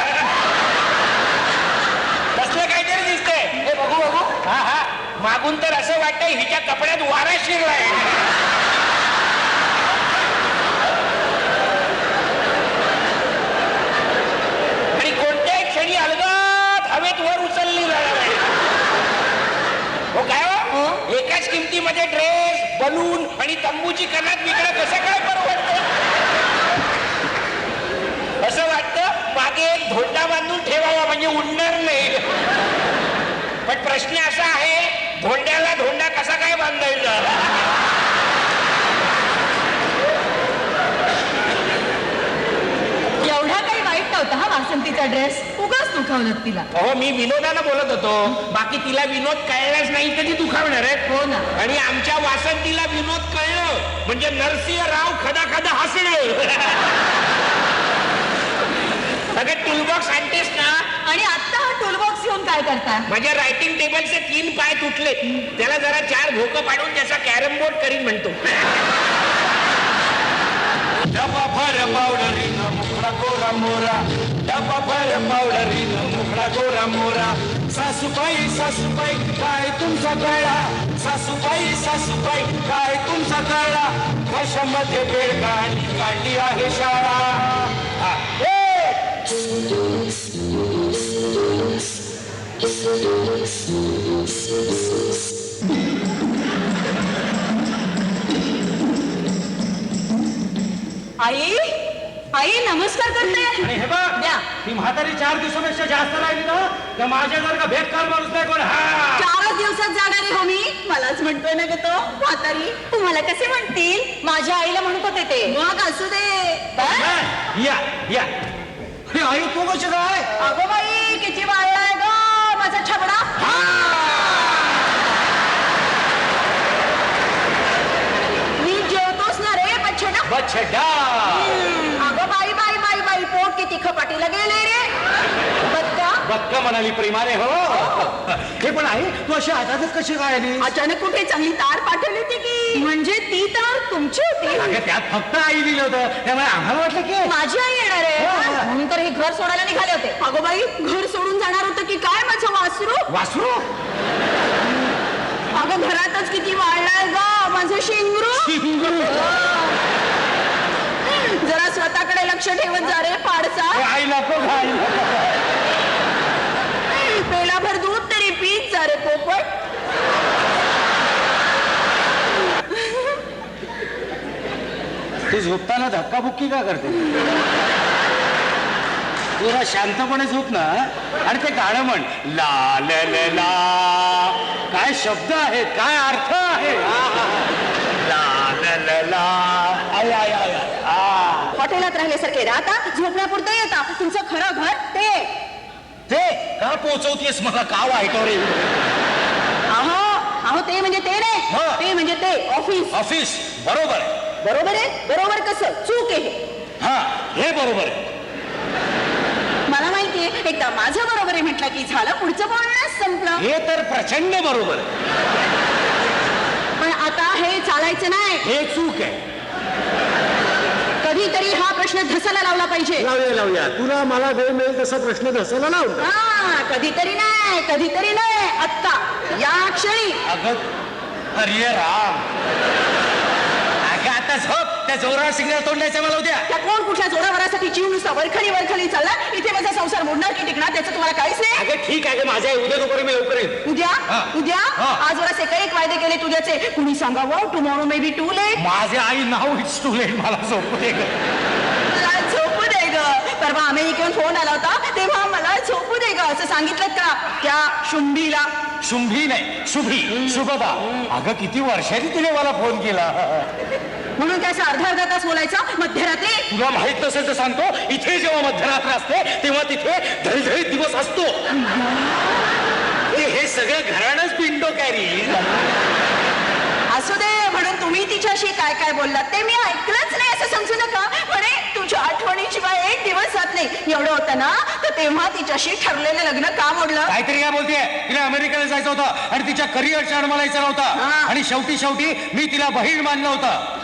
कसलं काहीतरी दिसतंय. हे बघू हा मागून तर असं वाटतंय हिच्या कपड्यात वारा शिरलाय. आणि कोणत्याही क्षणी अलगद हवेत वर उचलली जाणार. हो काय हो, एकाच किमतीमध्ये ड्रेस, बलून आणि तंबूची कनात विकणं कसं काय परवडतं? असं वाटतं मागे एक धोंडा बांधून ठेवावा म्हणजे उडणार नाही. पण प्रश्न असा आहे, धोंड्याला धोंडा कसा काय बांधायचा? एवढा काही वाईट नव्हता हा वासंतीचा ड्रेस, उगाच दुखावलं तिला. हो, मी विनोदानं बोलत होतो. बाकी तिला विनोद कळलाच नाही कधी दुखावणार आहे. हो ना. आणि आमच्या वासंतीला विनोद कळलं म्हणजे नरसिंह राव खदा खदा हसले. सगळे टूलबॉक्स आणतेस ना. आणि आता हा टूलबॉक्स घेऊन काय करता? माझ्या रायटिंग टेबलचे 3 पाय तुटले, त्याला जरा 4 भोकं पाडून त्याचा कॅरम बोर्ड करीन म्हणतो. डबा भर पावडरीनं मुखडा गोरा मोरा, डबा भर पावडरीनं मुखडा गोरा मोरा. सासूबाई सासूबाई काय तुमचा गळा, सासूबाई सासूबाई काय तुमचा गळा, कशामध्ये बेडकांनी काढली आहे शाळा. हा. आई आई नमस्कार करते. आणि हे बघ द्या. ती म्हातारी 4 दिवसापेक्षा जास्त राहिली ना तर माझ्यासारखा भेटकार माणूस नाही कोण. हा 4 दिवसात जाणार हो मी. मलाच म्हणतोय ना ग तो म्हातारी. तुम्हाला कसे म्हणतील? माझ्या आईला म्हणत होते ते. मग असू दे. या या हे आई तू कशी काय. अगो बाई किती वाळलाय ग माझा छबडा. मी जेवतोच ना रे बच्छडा. बच्छडा. अगं बाई बाई बाई बाई पोट किती खपाटीला गेले रे. बक्का बक्का म्हणाली प्रेमाने. हो हे पण आहे तू अशी आताच कशी काय आली. अचानक कुठे चांगली तार पाठवली होती की. म्हणजे ती तार तुमची होती. अगं त्यात फक्त आई दिलं होतं त्यामुळे आम्हाला वाटलं की माझी आई येणार आहे म्हणून तर हे घर सोडायला निघाले होते. अगो बाई घर सोडून जाणार होतं की काय माझं वासरू. वासरू. अगं घरातच किती वाढलाय ग माझं शिंगरू. जरा स्वतःकडे लक्ष ठेवत जा रे पाडसा. आई नको आई पेलाभर दूध तरी पीत जा रे पोपट. तू झोपताना धक्काबुक्की का करते. तुला शांतपणे झोप ना आणि ते गाणं म्हण. ला ल ल ला. काय शब्द आहेत काय अर्थ आहे. ला ल ल ला. I I I I. हॉटेलात राहिल्यासारखे राहता झोपण्यापुरतं येता. तुमचं खरं घर ते का पोचवतेस मला का वाईट रे. अहो अहो ते म्हणजे ते नाही. ते म्हणजे ते ऑफिस. ऑफिस बरोबर आहे. बरोबर आहे. बरोबर कसं चूक आहे. हा हे बरोबर आहे. मला माहितीये एकदा माझं बरोबर आहे म्हटलं की झालं पुढचं बोलणंच संपलं. हे तर प्रचंड बरोबर आहे. पण आता हे चालायचं नाही. हे चूक आहे. कधीतरी हा प्रश्न धसायला लावला पाहिजे. लावूया लावूया. तुला मला वेळ मिळेल तसा प्रश्न धसायला लावतो. हा कधीतरी नाही आत्ता या क्षणी. अगं अरे राम. अगं आता झोप. त्या जोरावर सिग्नल तोंडायचं मला उद्या. त्या कोण कुठल्या जोरावरासाठी जीव नुसता वरखली चालला. इथे माझा संसार मोडणार की टिकणार त्याचं तुम्हाला काहीच नाही. अगं ठीक आहे माझ्या उद्या दुपारी मी लवकर येईल. उद्या आज जरा एक वायदे केले तुझ्याचे. कुणी सांगावं tomorrow may be too late. माझ्या आई नाव इट्स टू लेट. मला झोपू दे ग. मला झोपू दे ग. परवा अमेरिकेहून फोन आला होता तेव्हा मला झोपू दे ग असं सांगितलं का त्या शुंभीला. शुंभी नाही शुभी शुभदा. अगं किती वर्षांनी तिने मला फोन केला. म्हणून त्याचा अर्धा तास बोलायचा मध्यरात्री. तुला माहित नसेल तर सांगतो. इथे जेव्हा मध्यरात्र असते तेव्हा तिथे धडधडीत दिवस असतो. हे सगळं घरानंच पिंडो कॅरी. असू दे म्हणून तुम्ही तिच्याशी काय काय बोललात ते मी ऐकलंच नाही असं समजू नका. म्हणे तुझ्या आठवणीशिवाय एक दिवस जात नाही एवढं होतं ना तर तेव्हा तिच्याशी ठरलेलं लग्न का मोडलं. काहीतरी काय बोलतेय. तिला अमेरिकेला जायचं होतं आणि तिच्या करिअरच्या अडमळायचं नव्हतं आणि शेवटी मी तिला बहीण मानलं होतं.